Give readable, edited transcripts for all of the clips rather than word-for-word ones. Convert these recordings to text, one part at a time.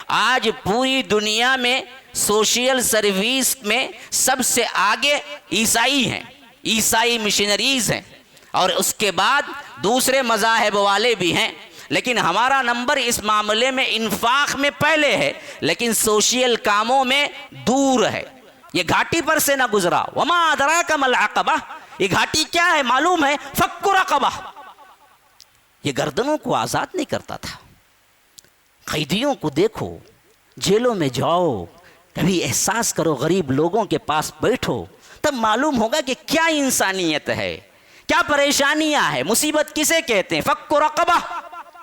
آج پوری دنیا میں سوشل سروس میں سب سے آگے عیسائی ہیں، عیسائی مشنریز ہیں، اور اس کے بعد دوسرے مذاہب والے بھی ہیں، لیکن ہمارا نمبر اس معاملے میں انفاق میں پہلے ہے، لیکن سوشل کاموں میں دور ہے۔ یہ گھاٹی پر سے نہ گزرا۔ وما ادراک ما العقبہ، یہ گھاٹی کیا ہے معلوم ہے؟ فک رقبہ، یہ گردنوں کو آزاد نہیں کرتا تھا۔ قیدیوں کو دیکھو، جیلوں میں جاؤ، کبھی احساس کرو، غریب لوگوں کے پاس بیٹھو، تب معلوم ہوگا کہ کیا انسانیت ہے، کیا پریشانیاں ہیں، مصیبت کسے کہتے ہیں۔ فک رقبہ،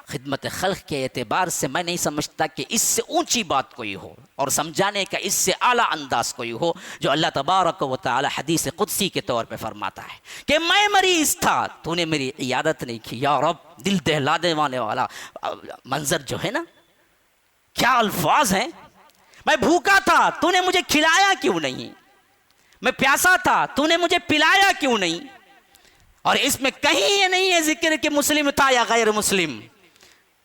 خدمت خلق کے اعتبار سے میں نہیں سمجھتا کہ اس سے اونچی بات کوئی ہو اور سمجھانے کا اس سے اعلیٰ انداز کوئی ہو، جو اللہ تبارک و تعالی حدیث قدسی کے طور پہ فرماتا ہے کہ میں مریض تھا، تو نے میری عیادت نہیں کی۔ یا رب، دل دہلا دینے والا منظر جو ہے نا، کیا الفاظ ہیں۔ میں بھوکا تھا، تو نے مجھے کھلایا کیوں نہیں؟ میں پیاسا تھا، تو نے مجھے پلایا کیوں نہیں؟ اور اس میں کہیں یہ نہیں ہے ذکر کہ مسلم تھا یا غیر مسلم۔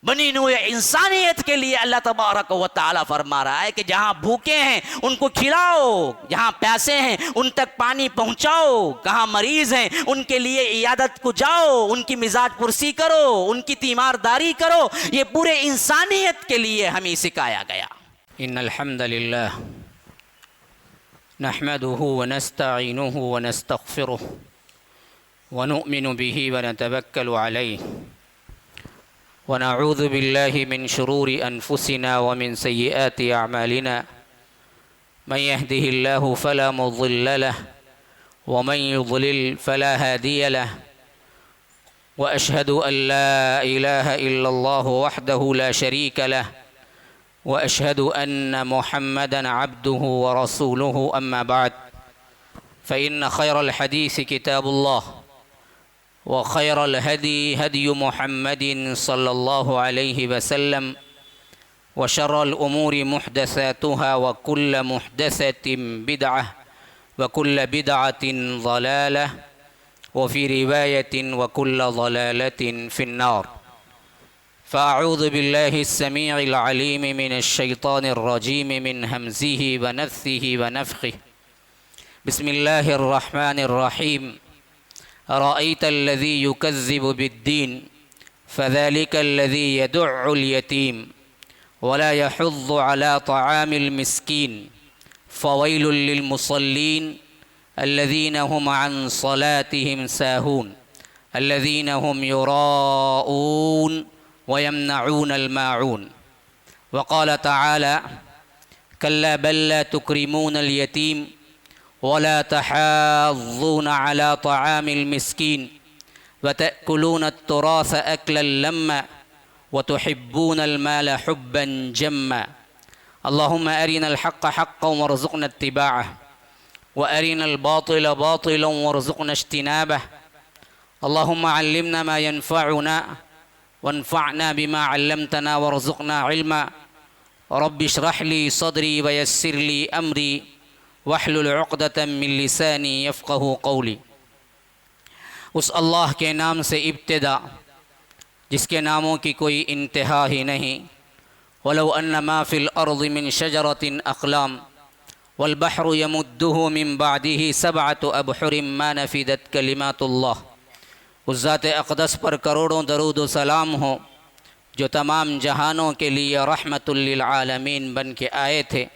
بنی نوع انسانیت کے لیے اللہ تبارک و تعالی فرما رہا ہے کہ جہاں بھوکے ہیں ان کو کھلاؤ، جہاں پیاسے ہیں ان تک پانی پہنچاؤ، کہاں مریض ہیں ان کے لیے عیادت کو جاؤ، ان کی مزاج پرسی کرو، ان کی تیمارداری کرو۔ یہ پورے انسانیت کے لیے ہمیں سکھایا گیا۔ ان الحمد للہ نحمده ونستعینه ونستغفره ونؤمن به ونتوکل علیہ ونعوذ باللہ من شرور انفسنا ومن سیئات اعمالنا من يهده الله فلا مضل له ومن يضلل فلا هادي له واشهد ان لا اله الا الله وحده لا شريك له واشهد ان محمدا عبده ورسوله اما بعد فان خير الحديث كتاب الله وخير الهدي هدي محمد صلى الله عليه وسلم وشر الأمور محدثاتها وكل محدثة بدعة وكل بدعة ضلالة وفي رواية وكل ضلالة في النار فأعوذ بالله السميع العليم من الشيطان الرجيم من همزه ونفثه ونفخه بسم الله الرحمن الرحيم أرأيت الذي يكذب بالدين فذلك الذي يدع اليتيم ولا يحض على طعام المسكين فويل للمصلين الذين هم عن صلاتهم ساهون الذين هم يراءون ويمنعون الماعون وقال تعالى كلا بل لا تكرمون اليتيم ولا تحاضون على طعام المسكين وتأكلون التراث أكلا لما وتحبون المال حبا جما اللهم أرنا الحق حقا وارزقنا اتباعه وأرنا الباطل باطلا وارزقنا اجتنابه اللهم علمنا ما ينفعنا وانفعنا بما علمتنا وارزقنا علما رب اشرح لي صدري ويسر لي أمري وَاحْلُلْ عُقْدَةً مِّن لِّسَانِي يَفْقَهُ قَوْلِي۔ اس اللہ کے نام سے ابتدا جس کے ناموں کی کوئی انتہا ہی نہیں۔ وَلَوْ أَنَّ مَا فِي الْأَرْضِ مِن شَجَرَةٍ أَقْلَامٌ وَالْبَحْرُ يَمُدُّهُ مِن بَعْدِهِ سَبْعَةُ أَبْحُرٍ مَّا نَفِدَتْ كَلِمَاتُ اللَّهِ۔ اس ذات اقدس پر کروڑوں درود و سلام ہو جو تمام جہانوں کے لیے رحمت للعالمین بن کے آئے تھے۔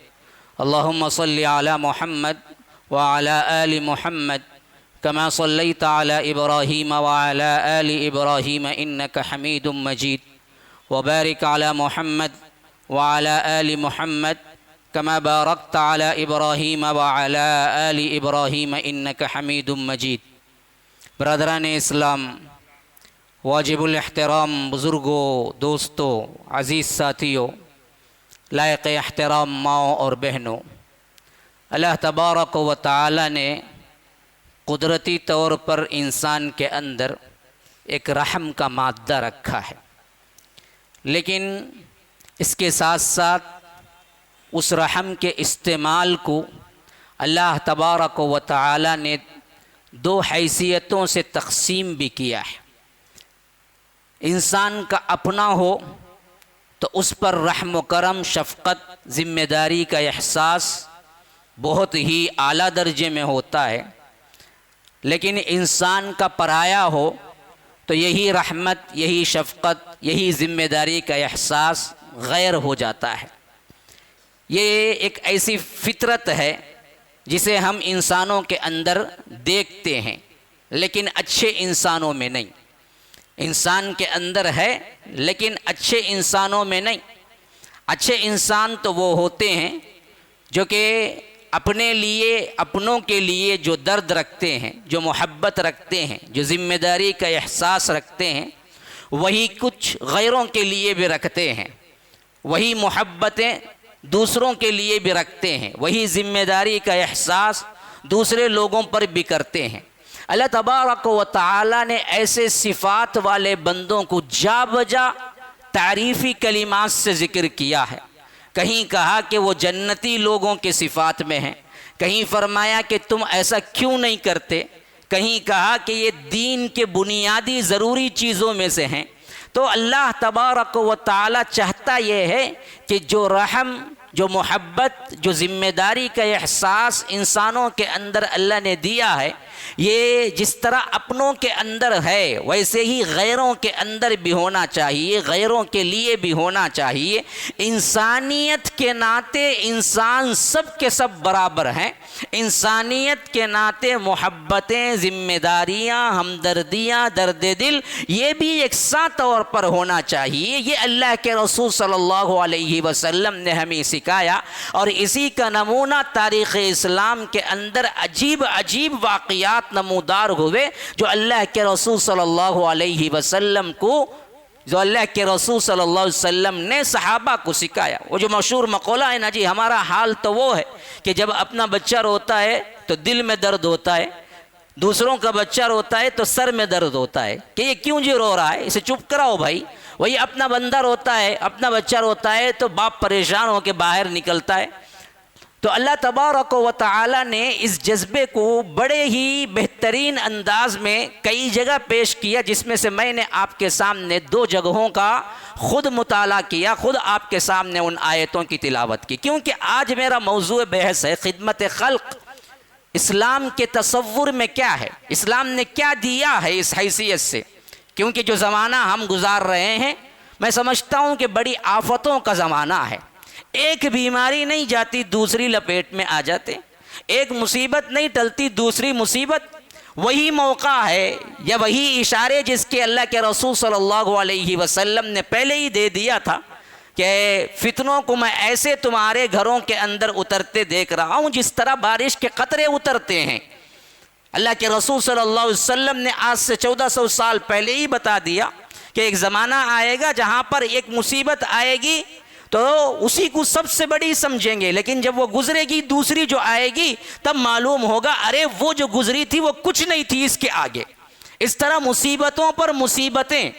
اللہم صلی علی محمد وعلی آل محمد کما صلیت علی ابراہیم وعلی آل ابراہیم انک حمید مجید وبارک علی محمد وعلی آل محمد کما بارکت علی ابراہیم وعلی آل ابراہیم انک حمید مجید۔ برادران اسلام، واجب الاحترام بزرگوں، دوستوں، عزیز ساتھیوں، لائق احترام ماؤں اور بہنوں، اللہ تبارک و تعالی نے قدرتی طور پر انسان کے اندر ایک رحم کا مادہ رکھا ہے، لیکن اس کے ساتھ ساتھ اس رحم کے استعمال کو اللہ تبارک و تعالی نے دو حیثیتوں سے تقسیم بھی کیا ہے۔ انسان کا اپنا ہو تو اس پر رحم و کرم، شفقت، ذمہ داری کا احساس بہت ہی اعلیٰ درجے میں ہوتا ہے۔ لیکن انسان کا پرایا ہو تو یہی رحمت، یہی شفقت، یہی ذمہ داری کا احساس غیر ہو جاتا ہے۔ یہ ایک ایسی فطرت ہے جسے ہم انسانوں کے اندر دیکھتے ہیں لیکن اچھے انسانوں میں نہیں۔ انسان کے اندر ہے لیکن اچھے انسانوں میں نہیں۔ اچھے انسان تو وہ ہوتے ہیں جو کہ اپنے لیے، اپنوں کے لیے جو درد رکھتے ہیں، جو محبت رکھتے ہیں، جو ذمہ داری کا احساس رکھتے ہیں، وہی کچھ غیروں کے لیے بھی رکھتے ہیں، وہی محبتیں دوسروں کے لیے بھی رکھتے ہیں، وہی ذمہ داری کا احساس دوسرے لوگوں پر بھی کرتے ہیں۔ اللہ تبارک و تعالی نے ایسے صفات والے بندوں کو جا بجا تعریفی کلمات سے ذکر کیا ہے۔ کہیں کہا کہ وہ جنتی لوگوں کے صفات میں ہیں، کہیں فرمایا کہ تم ایسا کیوں نہیں کرتے، کہیں کہا کہ یہ دین کے بنیادی ضروری چیزوں میں سے ہیں۔ تو اللہ تبارک و تعالی چاہتا یہ ہے کہ جو رحم، جو محبت، جو ذمہ داری کا احساس انسانوں کے اندر اللہ نے دیا ہے، یہ جس طرح اپنوں کے اندر ہے ویسے ہی غیروں کے اندر بھی ہونا چاہیے، غیروں کے لیے بھی ہونا چاہیے۔ انسانیت کے ناطے انسان سب کے سب برابر ہیں۔ انسانیت کے ناطے محبتیں، ذمہ داریاں، ہمدردیاں، درد دل، یہ بھی یکساں طور پر ہونا چاہیے۔ یہ اللہ کے رسول صلی اللہ علیہ وسلم نے ہمیں سکھایا، اور اسی کا نمونہ تاریخ اسلام کے اندر عجیب عجیب واقعات نمودار ہوئے جو اللہ کے رسول صلی اللہ علیہ وسلم نے صحابہ کو سکھایا۔ وہ جو مشہور مقولہ ہے نا جی، ہمارا حال تو وہ ہے کہ جب اپنا بچہ روتا ہے تو دل میں درد ہوتا ہے، دوسروں کا بچہ روتا ہے تو سر میں درد ہوتا ہے کہ یہ کیوں جی رو رہا ہے، اسے چپ کراؤ بھائی۔ وہی اپنا بندہ روتا ہے، اپنا بچہ روتا ہے تو باپ پریشان ہو کے باہر نکلتا ہے۔ تو اللہ تبارک و تعالی نے اس جذبے کو بڑے ہی بہترین انداز میں کئی جگہ پیش کیا، جس میں سے میں نے آپ کے سامنے 2 جگہوں کا خود مطالعہ کیا، خود آپ کے سامنے ان آیتوں کی تلاوت کی، کیونکہ آج میرا موضوع بحث ہے خدمت خلق۔ اسلام کے تصور میں کیا ہے، اسلام نے کیا دیا ہے اس حیثیت سے، کیونکہ جو زمانہ ہم گزار رہے ہیں میں سمجھتا ہوں کہ بڑی آفتوں کا زمانہ ہے۔ ایک بیماری نہیں جاتی دوسری لپیٹ میں آ جاتے، ایک مصیبت نہیں ٹلتی دوسری مصیبت۔ وہی موقع ہے یا وہی اشارے جس کے اللہ کے رسول صلی اللہ علیہ وسلم نے پہلے ہی دے دیا تھا کہ فتنوں کو میں ایسے تمہارے گھروں کے اندر اترتے دیکھ رہا ہوں جس طرح بارش کے قطرے اترتے ہیں۔ اللہ کے رسول صلی اللہ علیہ وسلم نے آج سے 1400 سال پہلے ہی بتا دیا کہ ایک زمانہ آئے گا جہاں پر ایک مصیبت آئے گی تو اسی کو سب سے بڑی سمجھیں گے، لیکن جب وہ گزرے گی دوسری جو آئے گی تب معلوم ہوگا ارے وہ جو گزری تھی وہ کچھ نہیں تھی اس کے آگے۔ اس طرح مصیبتوں پر مصیبتیں،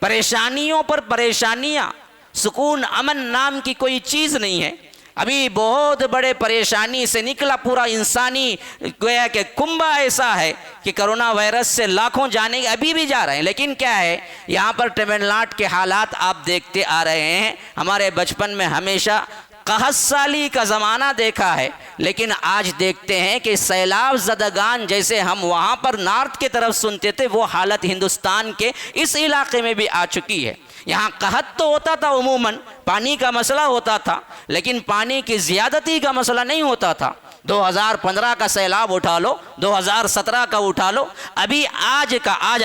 پریشانیوں پر پریشانیاں، سکون امن نام کی کوئی چیز نہیں ہے۔ ابھی بہت بڑے پریشانی سے نکلا پورا انسانی گویا کہ کنبہ ایسا ہے کہ کرونا وائرس سے لاکھوں جانے ابھی بھی جا رہے ہیں، لیکن کیا ہے یہاں پر تمل ناڈو کے حالات آپ دیکھتے آ رہے ہیں۔ ہمارے بچپن میں ہمیشہ قحط سالی کا زمانہ دیکھا ہے، لیکن آج دیکھتے ہیں کہ سیلاب زدگان جیسے ہم وہاں پر نارتھ کی طرف سنتے تھے وہ حالت ہندوستان کے اس علاقے میں بھی آ چکی ہے۔ یہاں قحط تو ہوتا تھا، عموماً پانی کا مسئلہ ہوتا تھا، لیکن پانی کی زیادتی کا مسئلہ نہیں ہوتا تھا۔ 2015 کا سیلاب اٹھا لو، 2017 کا اٹھا لو، ابھی آج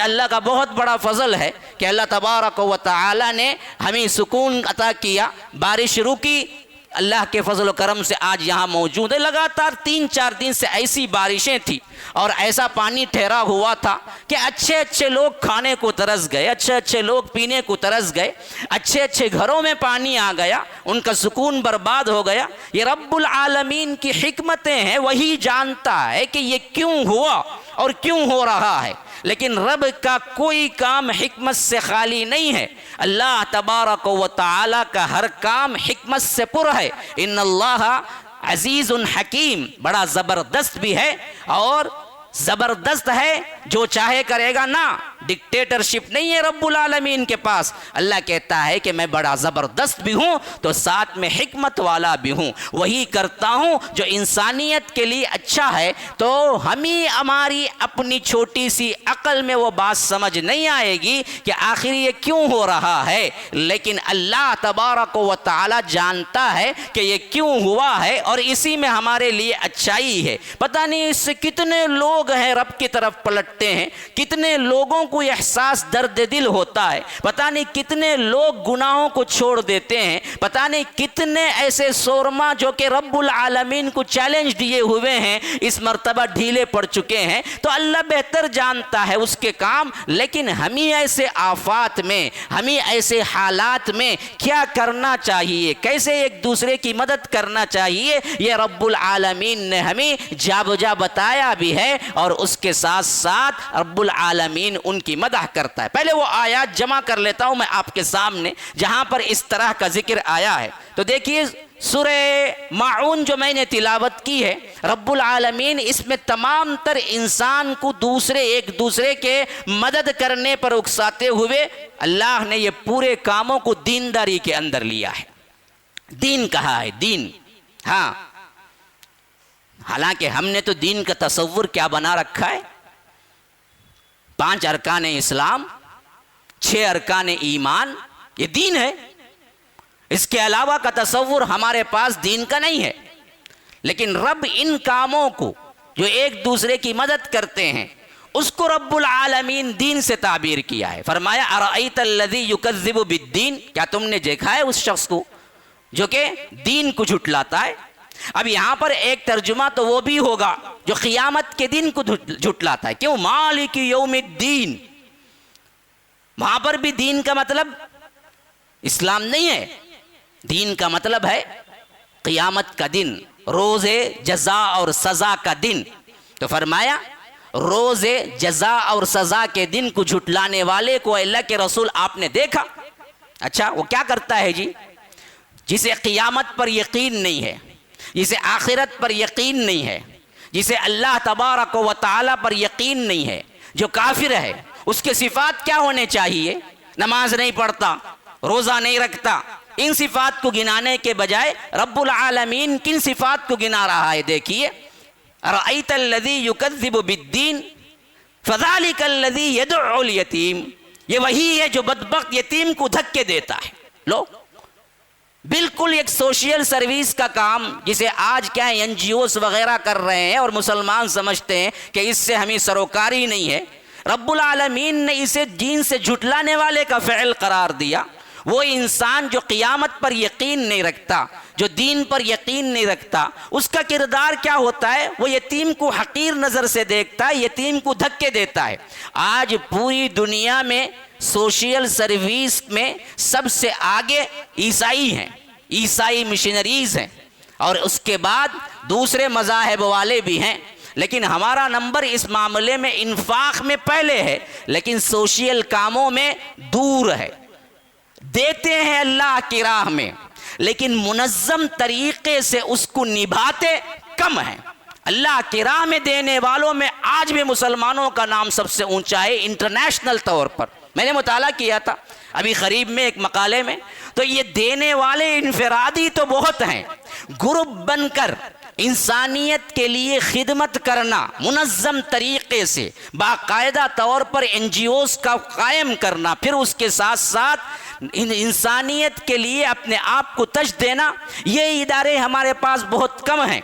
اللہ کا بہت بڑا فضل ہے کہ اللہ تبارک و تعالی نے ہمیں سکون عطا کیا، بارش رکی، اللہ کے فضل و کرم سے آج یہاں موجود ہے۔ لگاتار 3-4 دن سے ایسی بارشیں تھی اور ایسا پانی ٹھہرا ہوا تھا کہ اچھے لوگ کھانے کو ترس گئے، اچھے لوگ پینے کو ترس گئے، اچھے گھروں میں پانی آ گیا، ان کا سکون برباد ہو گیا۔ یہ رب العالمین کی حکمتیں ہیں، وہی جانتا ہے کہ یہ کیوں ہوا اور کیوں ہو رہا ہے، لیکن رب کا کوئی کام حکمت سے خالی نہیں ہے۔ اللہ تبارک و تعالی کا ہر کام حکمت سے پر ہے۔ ان اللہ عزیز حکیم، بڑا زبردست بھی ہے اور زبردست ہے، جو چاہے کرے گا نا، ڈکٹیٹرشپ نہیں ہے رب العالمین کے پاس. اللہ کہتا ہے کہ میں بڑا زبردست بھی ہوں تو ساتھ میں حکمت والا بھی ہوں, وہی کرتا ہوں جو انسانیت کے لیے اچھا ہے. تو ہمیں ہماری اپنی چھوٹی سی عقل میں وہ بات سمجھ نہیں آئے گی کہ آخر یہ کیوں ہو رہا ہے, لیکن اللہ تبارک و تعالی جانتا ہے کہ یہ کیوں ہوا ہے اور اسی میں ہمارے لیے اچھائی ہے. پتہ نہیں اس سے کتنے لوگ ہیں رب کی طرف پلٹتے ہیں, کتنے لوگوں کو احساس درد دل ہوتا ہے, پتہ نہیں کتنے لوگ گناہوں کو چھوڑ دیتے ہیں, پتہ نہیں کتنے ایسے سورما جو کہ رب العالمین کو چیلنج دیے ہوئے ہیں اس مرتبہ ڈھیلے پڑ چکے ہیں. تو اللہ بہتر جانتا ہے اس کے کام, لیکن ہمیں ایسے آفات میں, ہمیں ایسے حالات میں کیا کرنا چاہیے, کیسے ایک دوسرے کی مدد کرنا چاہیے, یہ رب العالمین نے ہمیں جا بجا بتایا بھی ہے اور اس کے ساتھ ساتھ رب العالمین ان کی مدح کرتا ہے. پہلے وہ آیات جمع کر لیتا ہوں میں آپ کے سامنے جہاں پر اس طرح کا ذکر آیا ہے. تو دیکھیے سورہ ماعون جو میں نے تلاوت کی ہے, رب العالمین اس میں تمام تر انسان کو ایک دوسرے کے مدد کرنے پر اکساتے ہوئے اللہ نے یہ پورے کاموں کو دینداری کے اندر لیا ہے. دین کہا ہے, دین. ہاں, حالانکہ ہم نے تو دین کا تصور کیا بنا رکھا ہے, 5 ارکان اسلام, 6 ارکان ایمان, یہ دین ہے. اس کے علاوہ کا تصور ہمارے پاس دین کا نہیں ہے. لیکن رب ان کاموں کو جو ایک دوسرے کی مدد کرتے ہیں اس کو رب العالمین دین سے تعبیر کیا ہے. فرمایا ارأیت الذی یکذب بالدین, کیا تم نے دیکھا ہے اس شخص کو جو کہ دین کو جھٹلاتا ہے. اب یہاں پر ایک ترجمہ تو وہ بھی ہوگا جو قیامت کے دن کو جھٹلاتا ہے. کیوں؟ مالک یوم الدین, وہاں پر بھی دین کا مطلب اسلام نہیں ہے, دین کا مطلب ہے قیامت کا دن, روز جزا اور سزا کا دن. تو فرمایا روز جزا اور سزا کے دن کو جھٹلانے والے کو اللہ کے رسول آپ نے دیکھا. اچھا, وہ کیا کرتا ہے جی؟ جسے قیامت پر یقین نہیں ہے, جسے آخرت پر یقین نہیں ہے, جسے اللہ تبارک و تعالی پر یقین نہیں ہے, جو کافر ہے, اس کے صفات کیا ہونے چاہیے؟ نماز نہیں پڑھتا, روزہ نہیں رکھتا. ان صفات کو گنانے کے بجائے رب العالمین کن صفات کو گنا رہا ہے؟ دیکھیے, رأیت الذی یکذب بالدین فذلک الذی یدعو الیتیم, یہ وہی ہے جو بدبخت یتیم کو دھکے دیتا ہے. لو, بالکل ایک سوشل سروس کا کام جسے آج کیا این جی اوز وغیرہ کر رہے ہیں اور مسلمان سمجھتے ہیں کہ اس سے ہمیں سروکاری نہیں ہے, رب العالمین نے اسے دین سے جھٹلانے والے کا فعل قرار دیا. وہ انسان جو قیامت پر یقین نہیں رکھتا, جو دین پر یقین نہیں رکھتا, اس کا کردار کیا ہوتا ہے؟ وہ یتیم کو حقیر نظر سے دیکھتا ہے, یتیم کو دھکے دیتا ہے. آج پوری دنیا میں سوشل سروس میں سب سے آگے عیسائی ہیں, عیسائی مشنریز ہیں, اور اس کے بعد دوسرے مذاہب والے بھی ہیں. لیکن ہمارا نمبر اس معاملے میں انفاق میں پہلے ہے, لیکن سوشل کاموں میں دور ہے. دیتے ہیں اللہ کی راہ میں, لیکن منظم طریقے سے اس کو نبھاتے کم ہیں. اللہ کی راہ میں دینے والوں میں آج بھی مسلمانوں کا نام سب سے اونچا ہے انٹرنیشنل طور پر. میں نے مطالعہ کیا تھا ابھی قریب میں ایک مقالے میں, تو یہ دینے والے انفرادی تو بہت ہیں, گروپ بن کر انسانیت کے لیے خدمت کرنا, منظم طریقے سے باقاعدہ طور پر این جی اوز کا قائم کرنا, پھر اس کے ساتھ ساتھ انسانیت کے لیے اپنے آپ کو تج دینا, یہ ادارے ہمارے پاس بہت کم ہیں.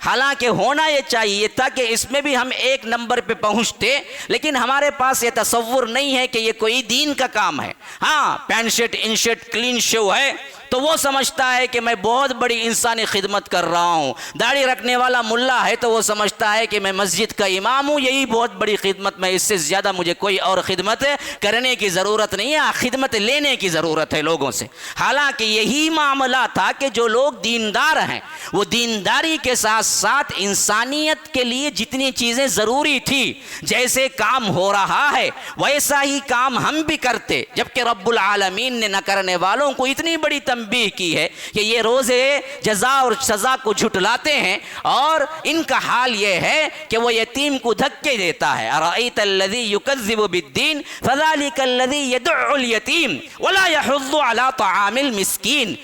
حالانکہ ہونا یہ چاہیے تھا کہ اس میں بھی ہم ایک نمبر پہ پہنچتے, لیکن ہمارے پاس یہ تصور نہیں ہے کہ یہ کوئی دین کا کام ہے. ہاں, پینٹ شرٹ ان شرٹ کلین شو ہے تو وہ سمجھتا ہے کہ میں بہت بڑی انسانی خدمت کر رہا ہوں. داڑھی رکھنے والا ملا ہے تو وہ سمجھتا ہے کہ میں مسجد کا امام ہوں, یہی بہت بڑی خدمت, میں اس سے زیادہ مجھے کوئی اور خدمت کرنے کی ضرورت نہیں ہے, خدمت لینے کی ضرورت ہے لوگوں سے. حالانکہ یہی معاملہ تھا کہ جو لوگ دیندار ہیں وہ دینداری کے ساتھ ساتھ انسانیت کے لیے جتنی چیزیں ضروری تھی, جیسے کام ہو رہا ہے ویسا ہی کام ہم بھی کرتے, جبکہ رب العالمین نے نہ کرنے والوں کو اتنی بڑی تنبیہ کی ہے کہ یہ روزے جزا اور سزا کو جھٹلاتے ہیں، اور ان کا حال یہ ہے کہ وہ یتیم کو دھکے دیتا ہے۔ ارأیت الذی یکذب بالدین فذلک الذی یدع الیتیم ولا یحض علی طعام المسکین،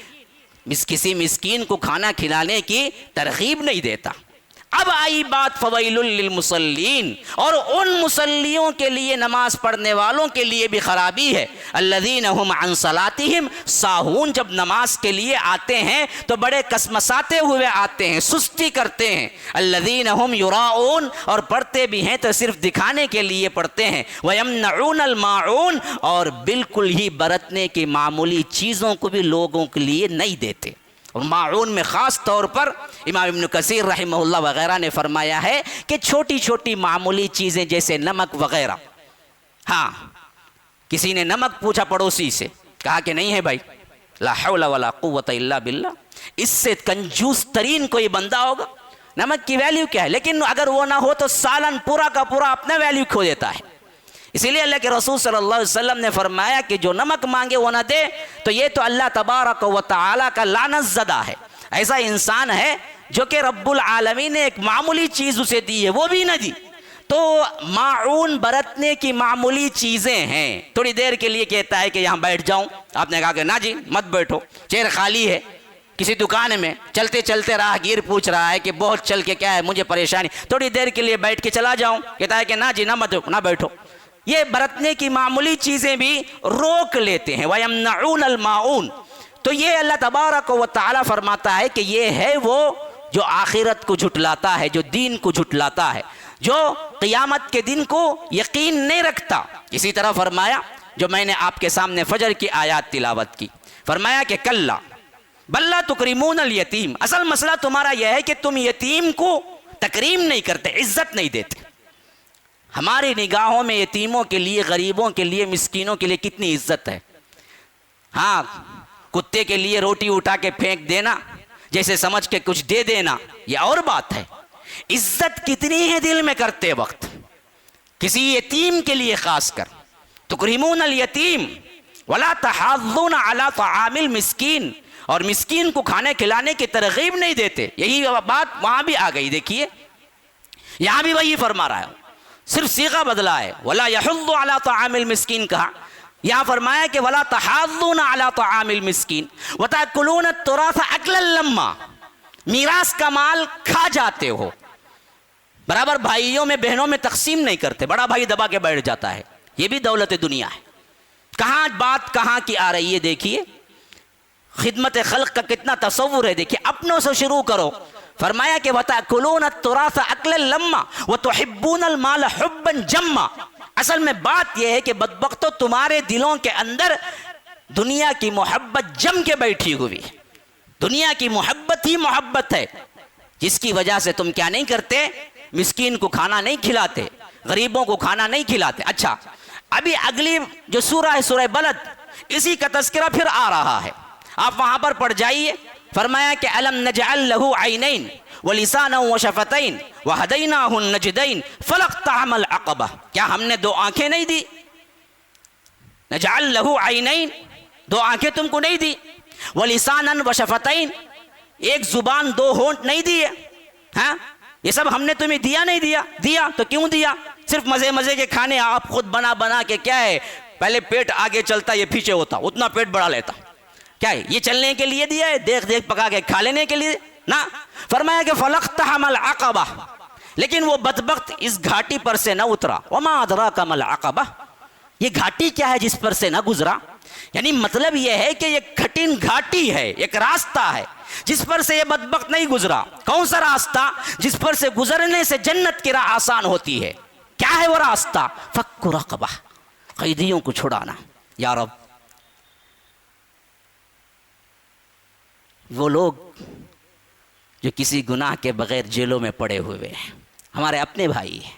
کسی مسکین کو کھانا کھلانے کی ترغیب نہیں دیتا۔ اب آئی بات فویل للمصلین، اور ان مصلیوں کے لیے، نماز پڑھنے والوں کے لیے بھی خرابی ہے، الذین هم عن صلاتهم ساہون، جب نماز کے لیے آتے ہیں تو بڑے کسمساتے ہوئے آتے ہیں، سستی کرتے ہیں۔ الذین هم یراؤون، اور پڑھتے بھی ہیں تو صرف دکھانے کے لیے پڑھتے ہیں۔ ویمنعون الماعون، اور بالکل ہی برتنے کی معمولی چیزوں کو بھی لوگوں کے لیے نہیں دیتے۔ اور معون میں خاص طور پر امام ابن کثیر رحمہ اللہ وغیرہ نے فرمایا ہے کہ چھوٹی چھوٹی معمولی چیزیں جیسے نمک وغیرہ، ہاں کسی نے نمک پوچھا پڑوسی سے، کہا کہ نہیں ہے بھائی، لا حول ولا قوت الا باللہ، اس سے کنجوس ترین کوئی بندہ ہوگا، نمک کی ویلیو کیا ہے، لیکن اگر وہ نہ ہو تو سالن پورا کا پورا اپنا ویلیو کھو دیتا ہے۔ اسی لیے اللہ کے رسول صلی اللہ علیہ وسلم نے فرمایا کہ جو نمک مانگے وہ نہ دے تو یہ تو اللہ تبارک و تعالی کا لعنت زدہ ہے، ایسا انسان ہے جو کہ رب العالمین نے ایک معمولی چیز اسے دی ہے وہ بھی نہ دی۔ تو معون برتنے کی معمولی چیزیں ہیں، تھوڑی دیر کے لیے کہتا ہے کہ یہاں بیٹھ جاؤں، آپ نے کہا کہ نہ جی مت بیٹھو، چیئر خالی ہے۔ کسی دکان میں چلتے چلتے راہگیر پوچھ رہا ہے کہ بہت چل کے کیا ہے مجھے پریشانی، تھوڑی دیر کے لیے بیٹھ کے چلا جاؤں، کہتا ہے کہ نہ جی نہ بیٹھو۔ یہ برتنے کی معمولی چیزیں بھی روک لیتے ہیں۔ وَيَمْنَعُونَ الْمَاعُونَ، تو یہ اللہ تبارک و تعالی فرماتا ہے کہ یہ ہے وہ جو آخرت کو جھٹلاتا ہے، جو دین کو جھٹلاتا ہے، جو قیامت کے دن کو یقین نہیں رکھتا۔ اسی طرح فرمایا، جو میں نے آپ کے سامنے فجر کی آیات تلاوت کی، فرمایا کہ کلا بل لا تکرمون الیتیم، اصل مسئلہ تمہارا یہ ہے کہ تم یتیم کو تکریم نہیں کرتے، عزت نہیں دیتے۔ ہماری نگاہوں میں یتیموں کے لیے، غریبوں کے لیے، مسکینوں کے لیے کتنی عزت ہے۔ ہاں کتے کے لیے روٹی اٹھا کے پھینک دینا، جیسے سمجھ کے کچھ دے دینا، یہ اور بات ہے۔ عزت کتنی ہے دل میں کرتے وقت، کسی یتیم کے لیے خاص کر۔ تکرمون الیتیم ولا تحاضون علی طعام المسکین، اور مسکین کو کھانے کھلانے کی ترغیب نہیں دیتے۔ یہی بات وہاں بھی آ گئی، دیکھیے یہاں بھی وہی فرما رہا ہے، صرف صیغہ بدلا ہے۔ ولا یحض علی طعام المسکین کہا، یہاں فرمایا کہ ولا تحاضون علی طعام المسکین وتأکلون التراث اکلا لما، میراث کا مال کھا جاتے ہو، برابر بھائیوں میں بہنوں میں تقسیم نہیں کرتے، بڑا بھائی دبا کے بیٹھ جاتا ہے، یہ بھی دولت دنیا ہے۔ کہاں بات کہاں کی آ رہی ہے، دیکھیے خدمت خلق کا کتنا تصور ہے، دیکھیے اپنوں سے شروع کرو۔ فرمایا کہ وَتَأْكُلُونَ التُّرَاثَ أَكْلًا لَمًّا وَتُحِبُّونَ الْمَالَ حُبًّا جَمًّا۔ اصل میں بات یہ ہے کہ بدبختو تمہارے دلوں کے اندر دنیا کی محبت جم کے بیٹھی ہوئی ہے، دنیا کی محبت ہی محبت ہے، جس کی وجہ سے تم کیا نہیں کرتے، مسکین کو کھانا نہیں کھلاتے، غریبوں کو کھانا نہیں کھلاتے۔ اچھا ابھی اگلی جو سورہ ہے سورہ بلد، اسی کا تذکرہ پھر آ رہا ہے، آپ وہاں پر پڑھ جائیے۔ فرمایا کہ الم نجعل له عینین ولسانا وشفتین وہدیناہ النجدین فلاقتحم العقبہ، کیا ہم نے دو آنکھیں نہیں دی؟ نجعل له عینین، دو آنکھیں تم کو نہیں دی، ولسانا وشفتین، ایک زبان دو ہونٹ نہیں دیے، ہاں یہ سب ہم نے تمہیں دیا نہیں دیا؟ دیا تو کیوں دیا؟ صرف مزے مزے کے کھانے آپ خود بنا بنا کے، کیا ہے پہلے پیٹ آگے چلتا یہ پیچھے ہوتا، اتنا پیٹ بڑھا لیتا، کیا ہے یہ چلنے کے لیے دیا ہے؟ دیکھ دیکھ پکا کے کھا لینے کے لیے نہ۔ فرمایا کہ فلاقتحم العقبہ، لیکن وہ بدبخت اس گھاٹی پر سے نہ اترا۔ وما ادراک ما العقبہ، یہ گھاٹی کیا ہے جس پر سے نہ گزرا؟ یعنی مطلب یہ ہے کہ یہ کٹھن گھاٹی ہے، ایک راستہ ہے جس پر سے یہ بدبخت نہیں گزرا۔ کون سا راستہ؟ جس پر سے گزرنے سے جنت کی راہ آسان ہوتی ہے۔ کیا ہے وہ راستہ؟ فک رقبہ، قیدیوں کو چھڑانا۔ یا رب، وہ لوگ جو کسی گناہ کے بغیر جیلوں میں پڑے ہوئے ہیں، ہمارے اپنے بھائی ہیں،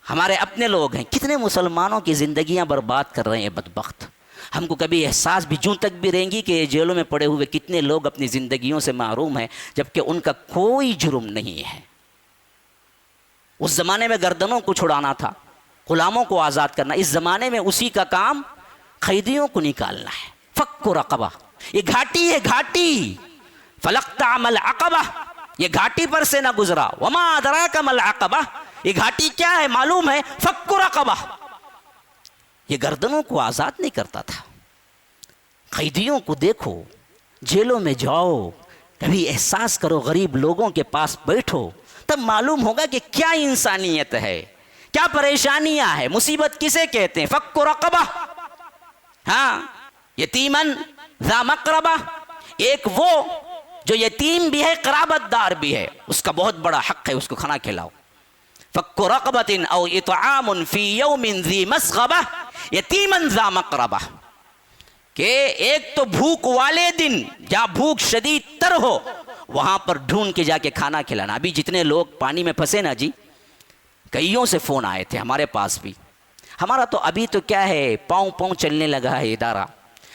ہمارے اپنے لوگ ہیں، کتنے مسلمانوں کی زندگیاں برباد کر رہے ہیں بدبخت۔ ہم کو کبھی احساس بھی جوں تک بھی رہیں گی کہ جیلوں میں پڑے ہوئے کتنے لوگ اپنی زندگیوں سے محروم ہیں، جبکہ ان کا کوئی جرم نہیں ہے۔ اس زمانے میں گردنوں کو چھڑانا تھا، غلاموں کو آزاد کرنا، اس زمانے میں اسی کا کام قیدیوں کو نکالنا ہے۔ فک رقبہ، یہ گھاٹی ہے گھاٹی، فلقتحم العقبہ، یہ گھاٹی پر سے نہ گزرا، وما ادراک ما العقبہ، یہ گھاٹی کیا ہے معلوم ہے، فک رقبہ، یہ گردنوں کو آزاد نہیں کرتا تھا۔ قیدیوں کو دیکھو، جیلوں میں جاؤ، کبھی احساس کرو، غریب لوگوں کے پاس بیٹھو، تب معلوم ہوگا کہ کیا انسانیت ہے، کیا پریشانیاں ہیں، مصیبت کسے کہتے ہیں، فک رقبہ۔ ہاں، یتیمن ذا مقربہ، ایک وہ جو یتیم بھی ہے قرابت دار بھی ہے، اس کا بہت بڑا حق ہے، اس کو کھانا کھلاؤ۔ فک رقبۃ او اطعام فی یوم ذی مسغبہ یتیمن ذا مقربہ، کہ ایک تو بھوک والے دن جہاں بھوک شدید تر ہو وہاں پر ڈھونڈ کے جا کے کھانا کھلانا۔ ابھی جتنے لوگ پانی میں پھنسے نا جی، کئیوں سے فون آئے تھے، ہمارے پاس بھی، ہمارا تو ابھی تو کیا ہے پاؤں پاؤں چلنے لگا ہے ادارہ،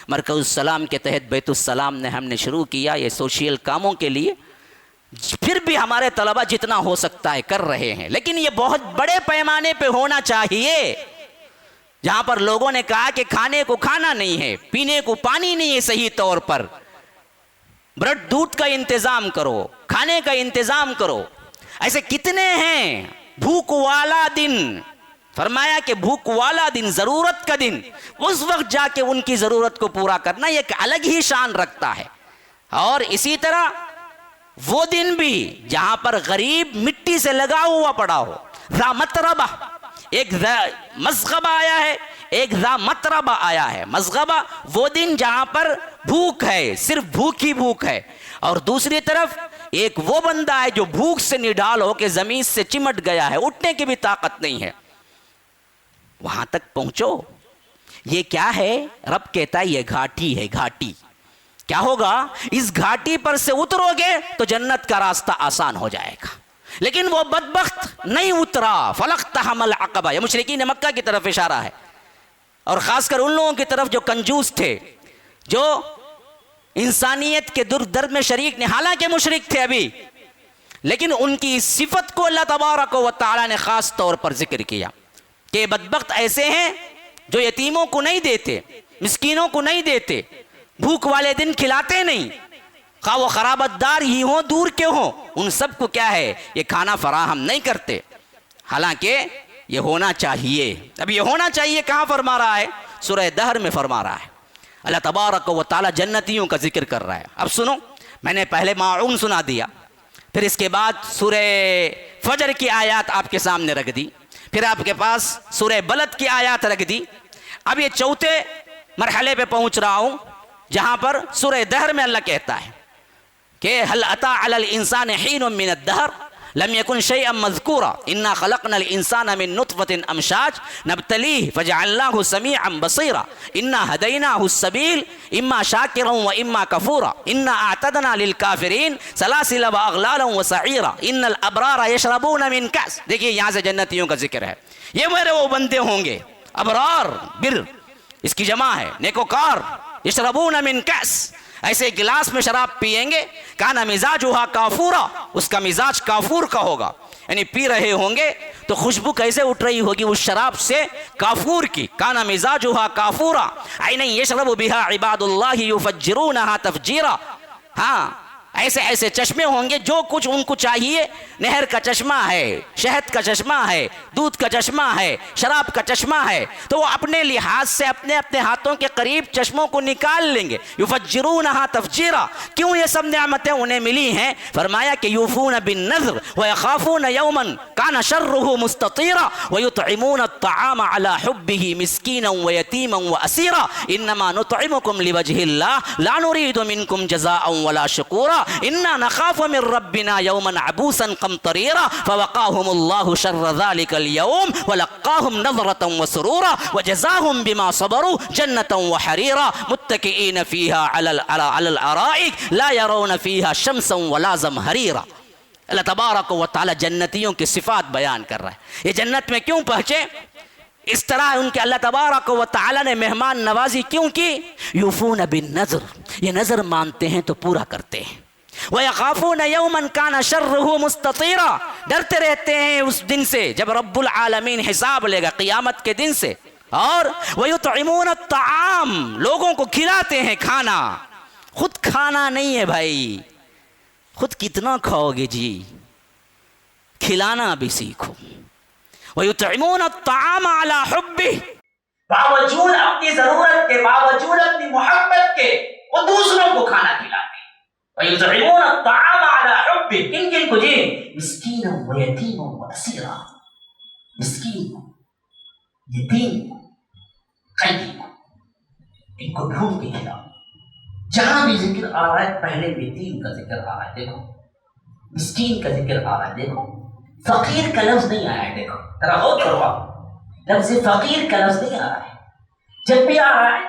مرکز السلام کے تحت بیت السلام نے ہم نے شروع کیا یہ سوشل کاموں کے لیے، پھر بھی ہمارے طلبہ جتنا ہو سکتا ہے کر رہے ہیں، لیکن یہ بہت بڑے پیمانے پہ ہونا چاہیے، جہاں پر لوگوں نے کہا کہ کھانے کو کھانا نہیں ہے، پینے کو پانی نہیں ہے صحیح طور پر، بریڈ دودھ کا انتظام کرو، کھانے کا انتظام کرو۔ ایسے کتنے ہیں، بھوک والا دن، فرمایا کہ بھوک والا دن، ضرورت کا دن، اس وقت جا کے ان کی ضرورت کو پورا کرنا یہ ایک الگ ہی شان رکھتا ہے۔ اور اسی طرح وہ دن بھی جہاں پر غریب مٹی سے لگا ہوا پڑا ہو، ذا متربہ، ایک مسغبہ آیا ہے، ایک ذا متربہ آیا ہے۔ مسغبہ وہ دن جہاں پر بھوک ہے، صرف بھوک ہی بھوک ہے، اور دوسری طرف ایک وہ بندہ ہے جو بھوک سے نڈال ہو کے زمین سے چمٹ گیا ہے، اٹھنے کی بھی طاقت نہیں ہے، وہاں تک پہنچو۔ یہ کیا ہے؟ رب کہتا ہے یہ گھاٹی ہے، گھاٹی۔ کیا ہوگا؟ اس گھاٹی پر سے اترو گے تو جنت کا راستہ آسان ہو جائے گا، لیکن وہ بدبخت نہیں اترا، فلقتحم العقبہ، یہ مشرکین مکہ کی طرف اشارہ ہے، اور خاص کر ان لوگوں کی طرف جو کنجوس تھے، جو انسانیت کے در میں شریک نے، حالانکہ مشرک تھے ابھی، لیکن ان کی صفت کو اللہ تبارک و تعالی نے خاص طور پر ذکر کیا کہ بدبخت ایسے ہیں جو یتیموں کو نہیں دیتے، مسکینوں کو نہیں دیتے، بھوک والے دن کھلاتے نہیں، خواہ وہ خرابت دار ہی ہوں دور کے ہوں، ان سب کو کیا ہے یہ کھانا فراہم نہیں کرتے، حالانکہ یہ ہونا چاہیے۔ اب یہ ہونا چاہیے کہاں فرما رہا ہے؟ سورہ دہر میں فرما رہا ہے۔ اللہ تبارک و تعالی جنتیوں کا ذکر کر رہا ہے۔ اب سنو، میں نے پہلے ماعون سنا دیا، پھر اس کے بعد سورہ فجر کی آیات آپ کے سامنے رکھ دی، پھر آپ کے پاس سورہ بلد کی آیات رکھ دی، اب یہ چوتھے مرحلے پہ پہنچ رہا ہوں جہاں پر سورہ دہر میں اللہ کہتا ہے کہ هل اتى على الانسان حين من الدهر لم يكن شيئا مذكورا انا خلقنا الانسان من نطفة امشاج نبتليه فجعلناه سميعا بصيرا انا هديناه السبيل اما شاكرا واما كفورا انا اعتدنا للكافرين سلاسل واغلالا وسعيرا ان الابرار يشربون من كأس۔ دیکھیے یہاں سے جنتیوں کا ذکر ہے، یہ میرے وہ بندے ہوں گے، ابرار، بر اس کی جمع ہے، نیکوکار، یشربون من کأس، ایسے گلاس میں شراب پیئیں گے، کانا مزاجھا کافورا، اس کا مزاج کافور کا ہوگا، یعنی پی رہے ہوں گے تو خوشبو کیسے اٹھ رہی ہوگی اس شراب سے؟ کافور کی، کانا مزاجھا کافورا عینا یشرب بہا عباد اللہ یفجرونہا تفجیرا۔ ہاں، ایسے ایسے چشمے ہوں گے، جو کچھ ان کو چاہیے، نہر کا چشمہ ہے، شہد کا چشمہ ہے، دودھ کا چشمہ ہے، شراب کا چشمہ ہے، تو وہ اپنے لحاظ سے اپنے اپنے ہاتھوں کے قریب چشموں کو نکال لیں گے۔ یفجرونہا تفجیرا، کیوں یہ سب نعمتیں انہیں ملی ہیں؟ فرمایا کہ یوفون بالنذر ویخافون یوما کان شرہ مستطیرا ویطعمون الطعام علی حبہ مسکینا ویتیما واسیرا انما نطعمکم لوجہ اللہ لا نرید منکم جزاء ولا شکورا انا نخاف من ربنا یوما عبوسا قمطریرا فوقاهم اللہ شر ذلك اليوم ولقاهم نظرة وسرورا وجزاهم بما صبروا جنة وحريرا متكئين فيها على الارائك لا يرون فيها شمسا ولا زمهريرا۔ اللہ تبارک و تعالی جنتیوں کی صفات بیان کر رہا ہے، یہ جنت میں کیوں پہنچے، اس طرح ان کے اللہ تبارک و تعالی نے مہمان نوازی کیوں کی؟ یوفون بالنذر، یہ نظر مانتے ہیں تو پورا کرتے ہیں، وَيَخَافُونَ يَوْمًا كَانَ شَرُّهُ مُسْتَطِيرًا، ڈرتے رہتے ہیں اس دن سے جب رب العالمین حساب لے گا، قیامت کے دن سے۔ اور وَيُطْعِمُونَ الطَّعَامَ، لوگوں کو کھلاتے ہیں کھانا. خود کھانا نہیں ہے بھائی، خود کتنا کھاؤ گے جی، کھلانا بھی سیکھو. وَيُطْعِمُونَ الطَّعَامَ عَلَى حُبِّهِ، باوجود اپنی ضرورت کے، باوجود اپنی محبت کے وہ دوسروں کو کھانا کھلاتے ہیں. وَيُطْعِمُونَ الطَّعَامَ عَلَى حُبِّهِ، کن کن کو جی؟ مسکینا ویتیما واسیرا، مسکین کو، یتیم کو، قیدی کو، ان کو ڈھونڈ کے کھلاؤ. جہاں بھی ذکر آ رہا ہے پہلے یتیم کا ذکر آ رہا ہے، دیکھو مسکین کا ذکر آ رہا ہے، دیکھو فقیر کا لفظ نہیں آیا ہے. دیکھو ذرا غور کرو، آپ لفظ فقیر کا لفظ نہیں آ رہا ہے، جب بھی آ رہا ہے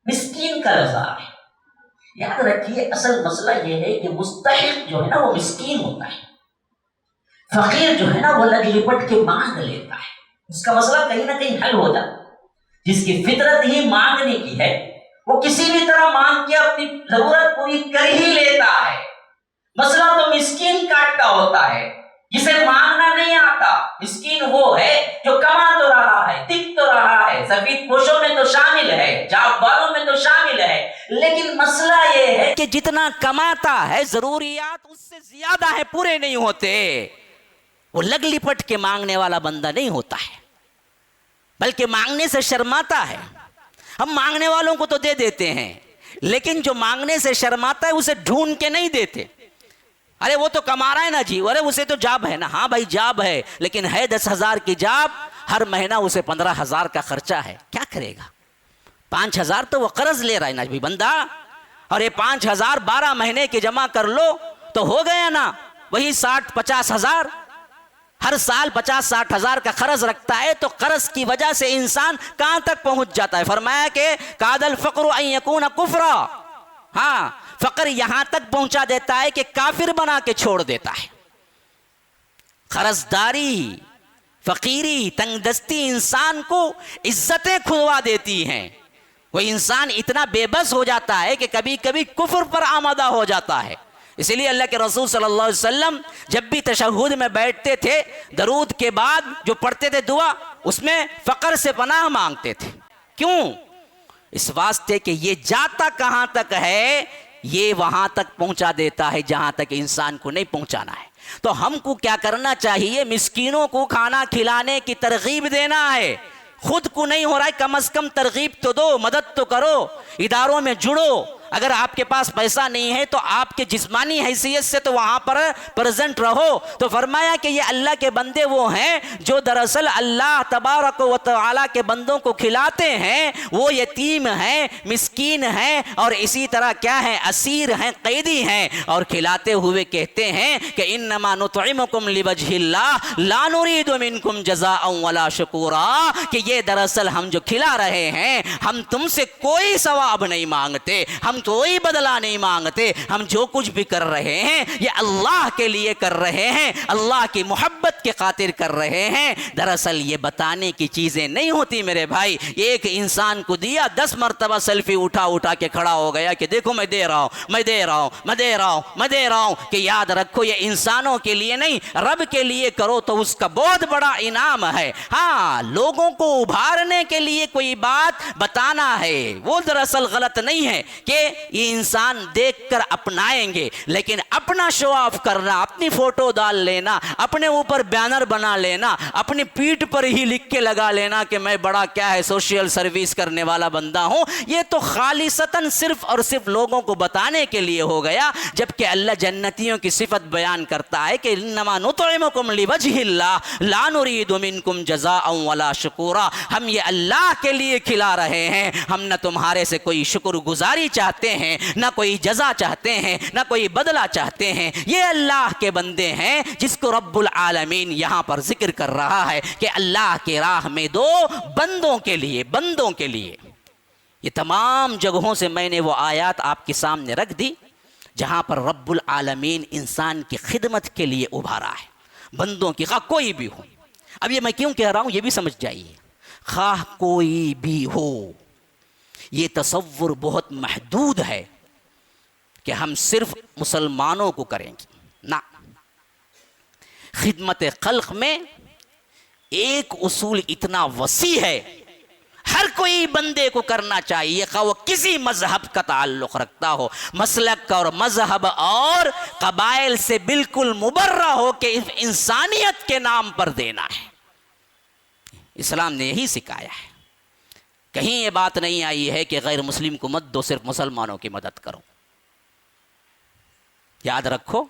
مسکین کا لفظ آ رہا ہے. یاد رکھیے اصل مسئلہ یہ ہے کہ مستحق جو ہے نا وہ مسکین ہوتا ہے، فقیر جو ہے نا وہ لگ لپٹ کے مانگ لیتا ہے، اس کا مسئلہ کہیں نہ کہیں حل ہو جاتا. جس کی فطرت ہی مانگنے کی ہے وہ کسی بھی طرح مانگ کے اپنی ضرورت پوری کر ہی لیتا ہے. مسئلہ تو مسکین کاٹ کا ہوتا ہے جسے مانگنا نہیں آتا. مسکین وہ ہے جو کما تو رہا ہے، دکھ تو رہا ہے، سفید پوشوں میں تو شامل ہے، جاب والوں میں تو شامل ہے، لیکن مسئلہ یہ ہے کہ جتنا کماتا ہے ضروریات اس سے زیادہ ہے، پورے نہیں ہوتے. وہ لگ لپٹ کے مانگنے والا بندہ نہیں ہوتا ہے، بلکہ مانگنے سے شرماتا ہے. ہم مانگنے والوں کو تو دے دیتے ہیں، لیکن جو مانگنے سے شرماتا ہے اسے ڈھونڈ کے نہیں دیتے. ارے وہ تو کما رہا ہے نا جی، ارے اسے تو جاب ہے نا. ہاں بھائی جاب ہے، لیکن ہے 10,000 کی جاب، ہر مہینہ اسے 15,000 کا خرچہ ہے. کیا کرے گا؟ 5,000 تو وہ قرض لے رہا ہے نا بھی بندہ، اور یہ 5,000 12 مہینے کے جمع کر لو تو ہو گیا نا وہی 60-50,000. ہر سال 50-60 ہزار کا قرض رکھتا ہے، تو قرض کی وجہ سے انسان کہاں تک پہنچ جاتا ہے؟ فرمایا کہ کاد الفقر ان یکون کفرا. ہاں فقر یہاں تک پہنچا دیتا ہے کہ کافر بنا کے چھوڑ دیتا ہے. قرض داری، فقیری، تنگ دستی انسان کو عزتیں کھلوا دیتی ہیں. وہ انسان اتنا بے بس ہو جاتا ہے کہ کبھی کبھی کفر پر آمادہ ہو جاتا ہے. اسی لیے اللہ کے رسول صلی اللہ علیہ وسلم جب بھی تشہد میں بیٹھتے تھے، درود کے بعد جو پڑھتے تھے دعا، اس میں فقر سے پناہ مانگتے تھے. کیوں؟ اس واسطے کہ یہ جاتا کہاں تک ہے، یہ وہاں تک پہنچا دیتا ہے جہاں تک انسان کو نہیں پہنچانا ہے. تو ہم کو کیا کرنا چاہیے؟ مسکینوں کو کھانا کھلانے کی ترغیب دینا ہے. خود کو نہیں ہو رہا ہے، کم از کم ترغیب تو دو، مدد تو کرو، اداروں میں جڑو. اگر آپ کے پاس پیسہ نہیں ہے تو آپ کے جسمانی حیثیت سے تو وہاں پر پریزنٹ رہو. تو فرمایا کہ یہ اللہ کے بندے وہ ہیں جو دراصل اللہ تبارک و تعالیٰ کے بندوں کو کھلاتے ہیں. وہ یتیم ہیں، مسکین ہیں، اور اسی طرح کیا ہیں؟ اسیر ہیں، قیدی ہیں. اور کھلاتے ہوئے کہتے ہیں کہ انما نطعمکم لوجہ اللہ لا نرید منکم جزاء ولا شکورا، کہ یہ دراصل ہم جو کھلا رہے ہیں ہم تم سے کوئی ثواب نہیں مانگتے، ہم کوئی بدلہ نہیں مانگتے. ہم جو کچھ بھی کر رہے ہیں یہ اللہ کے لیے کر رہے ہیں، اللہ کی محبت کے خاطر کر رہے ہیں. دراصل یہ بتانے کی چیزیں نہیں ہوتی میرے بھائی. ایک انسان کو دیا، 10 مرتبہ سیلفی اٹھا کے کھڑا ہو گیا کہ دیکھو میں دے رہا ہوں، میں دے رہا ہوں، میں دے رہا ہوں، میں دے رہا ہوں. کہ یاد رکھو یہ انسانوں کے لیے نہیں، رب کے لیے کرو تو اس کا بہت بڑا انعام ہے. ہاں لوگوں کو ابھارنے کے لیے کوئی بات بتانا ہے، وہ دراصل غلط نہیں ہے کہ یہ انسان دیکھ کر اپنائیں گے، لیکن اپنا شو آف کرنا، اپنی فوٹو ڈال لینا، اپنے اوپر بینر بنا لینا، اپنی پیٹھ پر ہی لکھ کے لگا لینا کہ میں بڑا کیا ہے سوشل سروس کرنے والا بندہ ہوں، یہ تو خالصتاً صرف اور صرف لوگوں کو بتانے کے لیے ہو گیا. جبکہ اللہ جنتیوں کی صفت بیان کرتا ہے کہ انما نطعمکم لوجہ اللہ لا نرید منکم جزاء ولا شکورا. ہم یہ اللہ کے لیے کھلا رہے ہیں، ہم نہ تمہارے سے کوئی شکر گزاری چاہتے ہیں، نہ کوئی جزا چاہتے ہیں، نہ کوئی بدلہ چاہتے ہیں. یہ اللہ کے بندے ہیں جس کو رب العالمین یہاں پر ذکر کر رہا ہے کہ اللہ کے راہ میں دو، بندوں کے لیے، بندوں کے لیے. یہ تمام جگہوں سے میں نے وہ آیات آپ کے سامنے رکھ دی جہاں پر رب العالمین انسان کی خدمت کے لیے ابھارا ہے، بندوں کی، خواہ کوئی بھی ہو. اب یہ میں کیوں کہہ رہا ہوں یہ بھی سمجھ جائیے. خواہ کوئی بھی ہو، یہ تصور بہت محدود ہے کہ ہم صرف مسلمانوں کو کریں گے. نہ، خدمت خلق میں ایک اصول اتنا وسیع ہے، ہر کوئی بندے کو کرنا چاہیے، خواہ وہ کسی مذہب کا تعلق رکھتا ہو، مسلک اور مذہب اور قبائل سے بالکل مبرہ ہو کہ انسانیت کے نام پر دینا ہے۔ اسلام نے یہی سکھایا ہے، کہیں یہ بات نہیں آئی ہے کہ غیر مسلم کو مت دو، صرف مسلمانوں کی مدد کرو۔ یاد رکھو،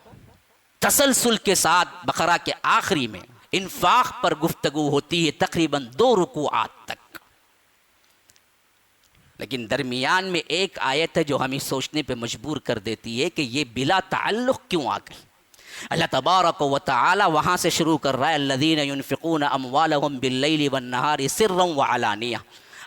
تسلسل کے ساتھ بقرہ کے آخری میں انفاق پر گفتگو ہوتی ہے تقریباً 2 رکوعات تک، لیکن درمیان میں ایک آیت ہے جو ہمیں سوچنے پہ مجبور کر دیتی ہے کہ یہ بلا تعلق کیوں آ گئی۔ اللہ تبارک و تعالی وہاں سے شروع کر رہا ہے، الذین ينفقون اموالهم باللیل والنہار سرا وعلانیہ،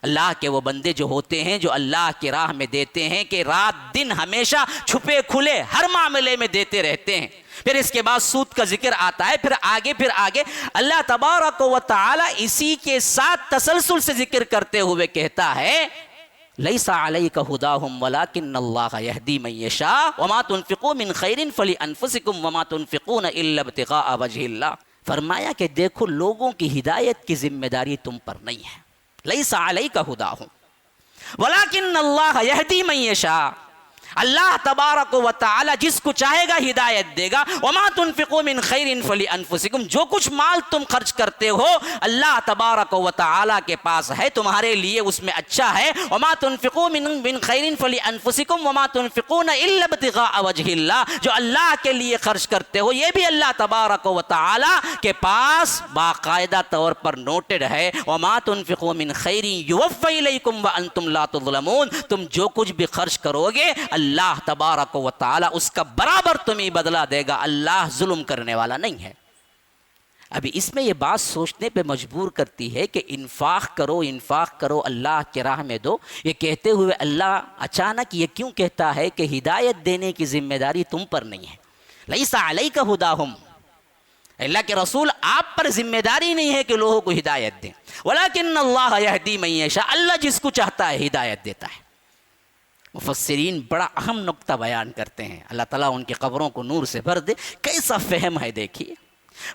اللہ کے وہ بندے جو ہوتے ہیں جو اللہ کی راہ میں دیتے ہیں کہ رات دن ہمیشہ چھپے کھلے ہر معاملے میں دیتے رہتے ہیں۔ پھر اس کے بعد سود کا ذکر آتا ہے، پھر آگے اللہ تبارک و تعالی اسی کے ساتھ تسلسل سے ذکر کرتے ہوئے کہتا ہے، لیس علیک ھداھم ولکن اللہ یہدی من یشاء وما تنفقوا من خیر فلانفسکم وما تنفقون الا ابتغاء وجہ اللہ۔ فرمایا کہ دیکھو، لوگوں کی ہدایت کی ذمہ داری تم پر نہیں ہے، لیس علیک ھداھم ولکن اللہ یہدی من یشاء، اللہ تبارک و تعالی جس کو چاہے گا ہدایت دے گا۔ وما تنفقوا من خیر فلانفسکم، جو کچھ مال تم خرچ کرتے ہو اللہ تبارک و تعالی کے پاس ہے، تمہارے لیے اس میں اچھا ہے۔ وما تنفقوا من خیر فلانفسکم وما تنفقون الا ابتغاء وجہ اللہ، جو اللہ کے لیے خرچ کرتے ہو یہ بھی اللہ تبارک و تعالی کے پاس باقاعدہ طور پر نوٹڈ ہے۔ وما تنفقوا من خیر یوفی الیکم وانتم لا تظلمون، تم جو کچھ بھی خرچ کرو گے اللہ تبارک و تعالی اس کا برابر تمہیں بدلہ دے گا، اللہ ظلم کرنے والا نہیں ہے۔ ابھی اس میں یہ بات سوچنے پہ مجبور کرتی ہے کہ انفاق کرو اللہ کی راہ میں دو، یہ کہتے ہوئے اللہ اچانک یہ کیوں کہتا ہے کہ ہدایت دینے کی ذمہ داری تم پر نہیں ہے؟ لیس علیک ھداھم، اللہ کے رسول آپ پر ذمہ داری نہیں ہے کہ لوگوں کو ہدایت دیں، ولکن اللہ یہدی من یشاء، اللہ جس کو چاہتا ہے ہدایت دیتا ہے۔ مفسرین بڑا اہم نقطہ بیان کرتے ہیں، اللہ تعالیٰ ان کی قبروں کو نور سے بھر دے، کیسا فہم ہے دیکھیے۔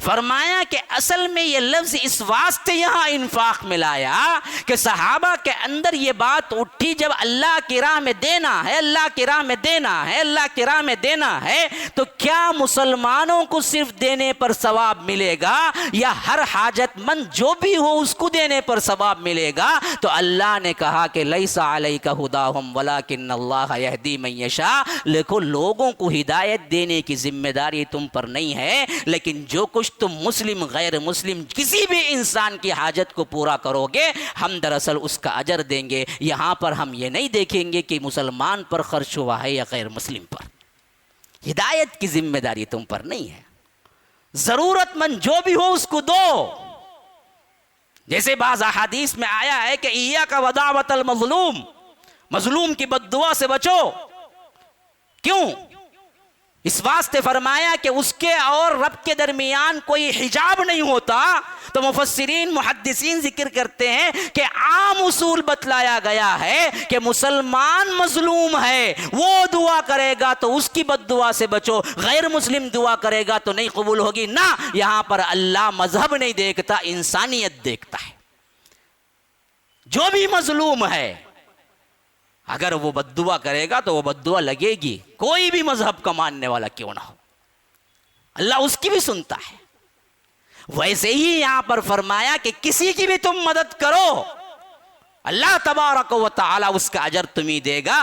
فرمایا کہ اصل میں یہ لفظ اس واسطے یہاں انفاق میں لایا کہ صحابہ کے اندر یہ بات اٹھی، جب اللہ کی راہ میں دینا ہے، اللہ کی راہ میں دینا ہے، اللہ کی راہ میں دینا ہے، تو کیا مسلمانوں کو صرف دینے پر ثواب ملے گا یا ہر حاجت مند جو بھی ہو اس کو دینے پر ثواب ملے گا؟ تو اللہ نے کہا کہ لیس علیک ھداھم ولکن اللہ یہدی من یشاء، لکھو لوگوں کو ہدایت دینے کی ذمہ داری تم پر نہیں ہے، لیکن جو کچھ تم مسلم غیر مسلم کسی بھی انسان کی حاجت کو پورا کرو گے ہم دراصل اس کا اجر دیں گے۔ یہاں پر ہم یہ نہیں دیکھیں گے کہ مسلمان پر خرچ ہوا ہے یا غیر مسلم پر، ہدایت کی ذمہ داری تم پر نہیں ہے، ضرورت مند جو بھی ہو اس کو دو۔ جیسے بعض احادیث میں آیا ہے کہ ایاک ودعوۃ المظلوم، مظلوم کی بد دعا سے بچو۔ کیوں؟ اس واسطے فرمایا کہ اس کے اور رب کے درمیان کوئی حجاب نہیں ہوتا۔ تو مفسرین محدثین ذکر کرتے ہیں کہ عام اصول بتلایا گیا ہے کہ مسلمان مظلوم ہے، وہ دعا کرے گا تو اس کی بد دعا سے بچو، غیر مسلم دعا کرے گا تو نہیں قبول ہوگی۔ نہ، یہاں پر اللہ مذہب نہیں دیکھتا، انسانیت دیکھتا ہے۔ جو بھی مظلوم ہے اگر وہ بد دعا کرے گا تو وہ بد دعا لگے گی، کوئی بھی مذہب کا ماننے والا کیوں نہ ہو، اللہ اس کی بھی سنتا ہے۔ ویسے ہی یہاں پر فرمایا کہ کسی کی بھی تم مدد کرو اللہ تبارک و تعالی اس کا اجر تمہیں دے گا۔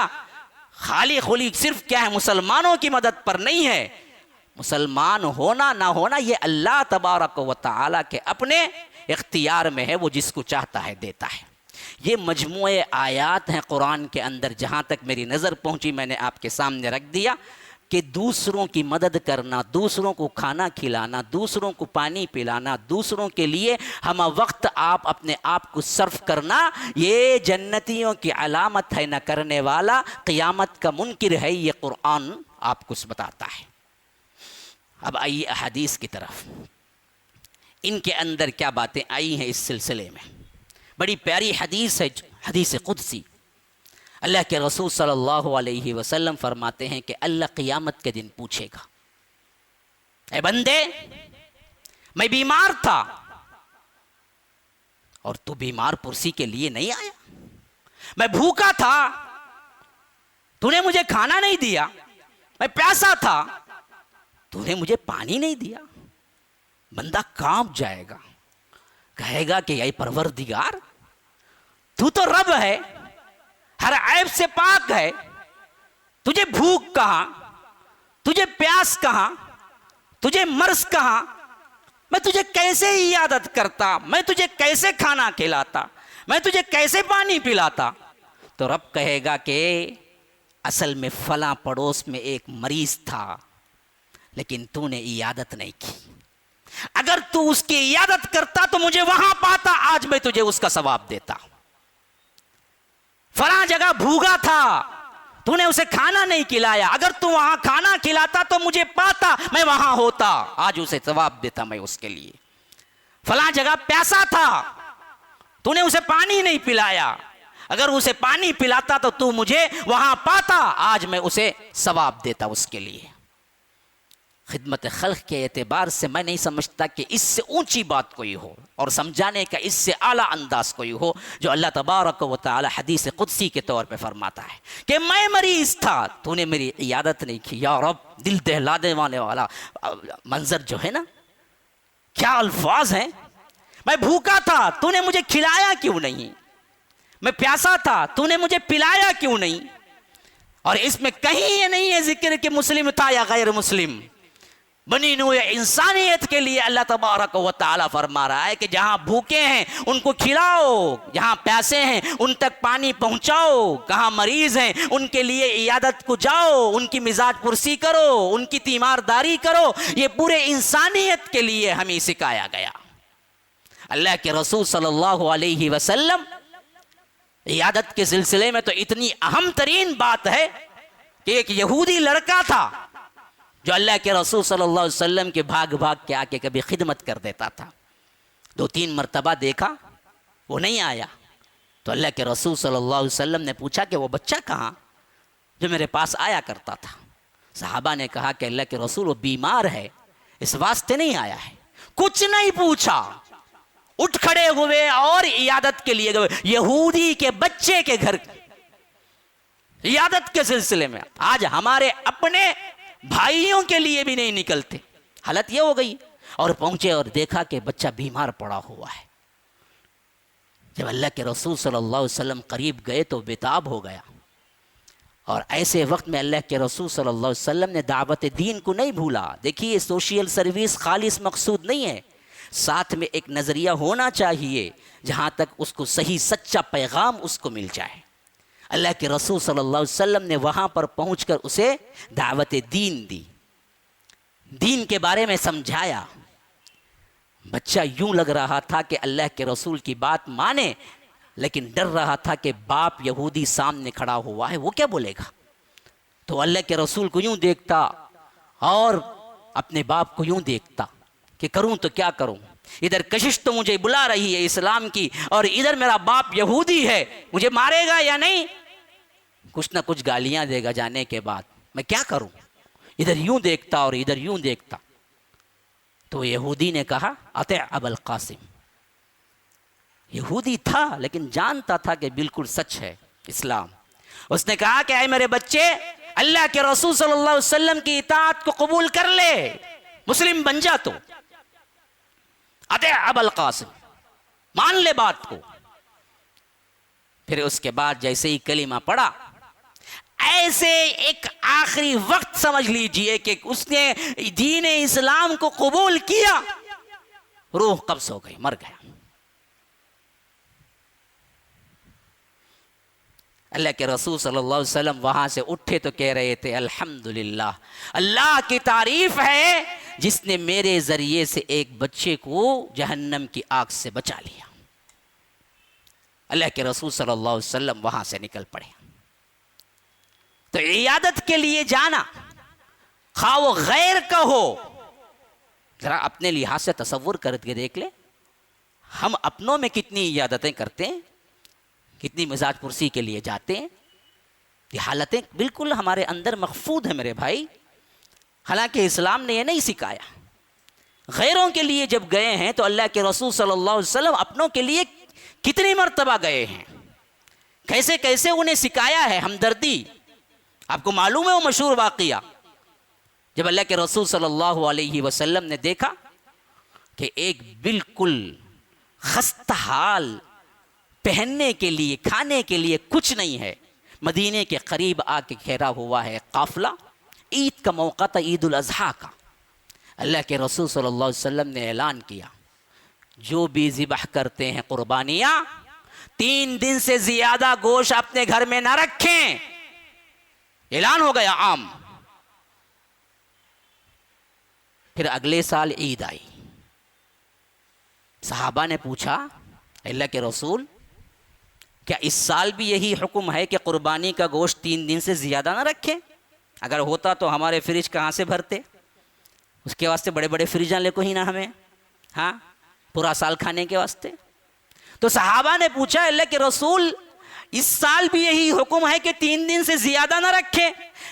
خالی خلی صرف کیا ہے، مسلمانوں کی مدد پر نہیں ہے، مسلمان ہونا نہ ہونا یہ اللہ تبارک و تعالی کے اپنے اختیار میں ہے، وہ جس کو چاہتا ہے دیتا ہے۔ یہ مجموعے آیات ہیں قرآن کے اندر، جہاں تک میری نظر پہنچی میں نے آپ کے سامنے رکھ دیا کہ دوسروں کی مدد کرنا، دوسروں کو کھانا کھلانا، دوسروں کو پانی پلانا، دوسروں کے لیے ہم وقت آپ اپنے آپ کو صرف کرنا، یہ جنتیوں کی علامت ہے، نہ کرنے والا قیامت کا منکر ہے، یہ قرآن آپ کو بتاتا ہے۔ اب آئیے احادیث کی طرف، ان کے اندر کیا باتیں آئی ہیں اس سلسلے میں۔ بڑی پیاری حدیث ہے، حدیث قدسی۔ اللہ کے رسول صلی اللہ علیہ وسلم فرماتے ہیں کہ اللہ قیامت کے دن پوچھے گا، اے بندے میں بیمار تھا اور تو بیمار پرسی کے لیے نہیں آیا، میں بھوکا تھا، تو نے مجھے کھانا نہیں دیا، میں پیاسا تھا، تو نے مجھے پانی نہیں دیا۔ بندہ کانپ جائے گا، کہے گا کہ اے پروردگار، تو تو رب ہے، ہر عیب سے پاک ہے، تجھے بھوک کہاں، تجھے پیاس کہاں، تجھے مرض کہاں، میں تجھے کیسے عیادت کرتا، میں تجھے کیسے کھانا کھلاتا، میں تجھے کیسے پانی پلاتا؟ تو رب کہے گا کہ اصل میں فلاں پڑوس میں ایک مریض تھا، لیکن تو نے عیادت نہیں کی، اگر تو اس کی عیادت کرتا تو مجھے وہاں پاتا، آج میں تجھے اس کا ثواب دیتا۔ فلاں جگہ بھوکا تھا، تو نے اسے کھانا نہیں کھلایا، اگر تو وہاں کھانا کھلاتا تو مجھے پاتا، میں وہاں ہوتا، آج اسے ثواب دیتا میں اس کے لیے۔ فلاں جگہ پیاسا تھا، تو نے اسے پانی نہیں پلایا، اگر اسے پانی پلاتا تو تو مجھے وہاں پاتا، آج میں اسے ثواب دیتا اس کے لیے۔ خدمت خلق کے اعتبار سے میں نہیں سمجھتا کہ اس سے اونچی بات کوئی ہو اور سمجھانے کا اس سے اعلیٰ انداز کوئی ہو جو اللہ تبارک و تعالی حدیث قدسی کے طور پہ فرماتا ہے کہ میں مریض تھا، تو نے میری عیادت نہیں کی۔ یا رب، دل دہلا دینے والا منظر جو ہے نا، کیا الفاظ ہیں۔ میں بھوکا تھا، تو نے مجھے کھلایا کیوں نہیں؟ میں پیاسا تھا، تو نے مجھے پلایا کیوں نہیں؟ اور اس میں کہیں یہ نہیں ہے ذکر کہ مسلم تھا یا غیر مسلم، بنی نوع انسانیت کے لیے اللہ تبارک و تعالیٰ فرما رہا ہے کہ جہاں بھوکے ہیں ان کو کھلاؤ، جہاں پیاسے ہیں ان تک پانی پہنچاؤ، کہاں مریض ہیں ان کے لیے عیادت کو جاؤ، ان کی مزاج پرسی کرو، ان کی تیمارداری کرو۔ یہ پورے انسانیت کے لیے ہمیں سکھایا گیا۔ اللہ کے رسول صلی اللہ علیہ وسلم عیادت کے سلسلے میں تو اتنی اہم ترین بات ہے کہ ایک یہودی لڑکا تھا جو اللہ کے رسول صلی اللہ علیہ وسلم کے بھاگ کے آ کے کبھی خدمت کر دیتا تھا۔ 2-3 مرتبہ دیکھا وہ نہیں آیا، تو اللہ کے رسول صلی اللہ علیہ وسلم نے پوچھا کہ وہ بچہ کہاں جو میرے پاس آیا کرتا تھا؟ صحابہ نے کہا کہ اللہ کے رسول وہ بیمار ہے، اس واسطے نہیں آیا ہے۔ کچھ نہیں پوچھا، اٹھ کھڑے ہوئے اور عیادت کے لیے گئے، یہودی کے بچے کے گھر عیادت کے سلسلے میں۔ آج ہمارے اپنے بھائیوں کے لیے بھی نہیں نکلتے، حالت یہ ہو گئی۔ اور پہنچے اور دیکھا کہ بچہ بیمار پڑا ہوا ہے۔ جب اللہ کے رسول صلی اللہ علیہ وسلم قریب گئے تو بےتاب ہو گیا، اور ایسے وقت میں اللہ کے رسول صلی اللہ علیہ وسلم نے دعوت دین کو نہیں بھولا۔ دیکھیے، سوشل سروس خالص مقصود نہیں ہے، ساتھ میں ایک نظریہ ہونا چاہیے جہاں تک اس کو صحیح سچا پیغام اس کو مل جائے۔ اللہ کے رسول صلی اللہ علیہ وسلم نے وہاں پر پہنچ کر اسے دعوت دین دی، دین کے بارے میں سمجھایا۔ بچہ یوں لگ رہا تھا کہ اللہ کے رسول کی بات مانے، لیکن ڈر رہا تھا کہ باپ یہودی سامنے کھڑا ہوا ہے، وہ کیا بولے گا۔ تو اللہ کے رسول کو یوں دیکھتا اور اپنے باپ کو یوں دیکھتا کہ کروں تو کیا کروں، ادھر کشش تو مجھے بلا رہی ہے اسلام کی، اور ادھر میرا باپ یہودی ہے، مجھے مارے گا یا نہیں، کچھ نہ کچھ گالیاں دے گا جانے کے بعد، میں کیا کروں۔ ادھر یوں دیکھتا اور ادھر یوں دیکھتا۔ تو یہودی نے کہا اطع ابا القاسم۔ یہودی تھا لیکن جانتا تھا کہ بالکل سچ ہے اسلام۔ اس نے کہا کہ اے میرے بچے، اللہ کے رسول صلی اللہ علیہ وسلم کی اطاعت کو قبول کر لے، مسلم بن جا، تو اطع ابا القاسم، مان لے بات کو۔ پھر اس کے بعد جیسے ہی کلمہ پڑھا، ایسے ایک آخری وقت سمجھ لیجئے کہ اس نے دین اسلام کو قبول کیا، روح قبض ہو گئی، مر گیا۔ اللہ کے رسول صلی اللہ علیہ وسلم وہاں سے اٹھے تو کہہ رہے تھے الحمدللہ، اللہ کی تعریف ہے جس نے میرے ذریعے سے ایک بچے کو جہنم کی آگ سے بچا لیا۔ اللہ کے رسول صلی اللہ علیہ وسلم وہاں سے نکل پڑے۔ تو عیادت کے لیے جانا، خواہ وہ غیر کا ہو، ذرا اپنے لحاظ سے تصور کر کے دیکھ لیں، ہم اپنوں میں کتنی عیادتیں کرتے ہیں، کتنی مزاج پرسی کے لیے جاتے ہیں۔ یہ حالتیں بالکل ہمارے اندر مخفوض ہیں میرے بھائی، حالانکہ اسلام نے یہ نہیں سکھایا۔ غیروں کے لیے جب گئے ہیں تو اللہ کے رسول صلی اللہ علیہ وسلم اپنوں کے لیے کتنی مرتبہ گئے ہیں، کیسے کیسے انہیں سکھایا ہے ہمدردی. آپ کو معلوم ہے وہ مشہور واقعہ جب اللہ کے رسول صلی اللہ علیہ وسلم نے دیکھا کہ ایک بالکل خستہ حال، پہننے کے لیے کھانے کے لیے کچھ نہیں ہے، مدینے کے قریب آ کے گھیرا ہوا ہے قافلہ. عید کا موقع تھا، عید الاضحیٰ کا. اللہ کے رسول صلی اللہ علیہ وسلم نے اعلان کیا جو بھی ذبح کرتے ہیں قربانیاں 3 دن سے زیادہ گوشت اپنے گھر میں نہ رکھیں. اعلان ہو گیا عام. پھر اگلے سال عید آئی. صحابہ نے پوچھا اللہ کے رسول کیا اس سال بھی یہی حکم ہے کہ قربانی کا گوشت 3 دن سے زیادہ نہ رکھیں؟ اگر ہوتا تو ہمارے فریج کہاں سے بھرتے؟ اس کے واسطے بڑے بڑے فریجاں لے کو ہی نہ ہمیں، ہاں، پورا سال کھانے کے واسطے. تو صحابہ نے پوچھا اللہ کے رسول اس سال بھی یہی حکم ہے کہ 3 دن سے زیادہ نہ رکھیں؟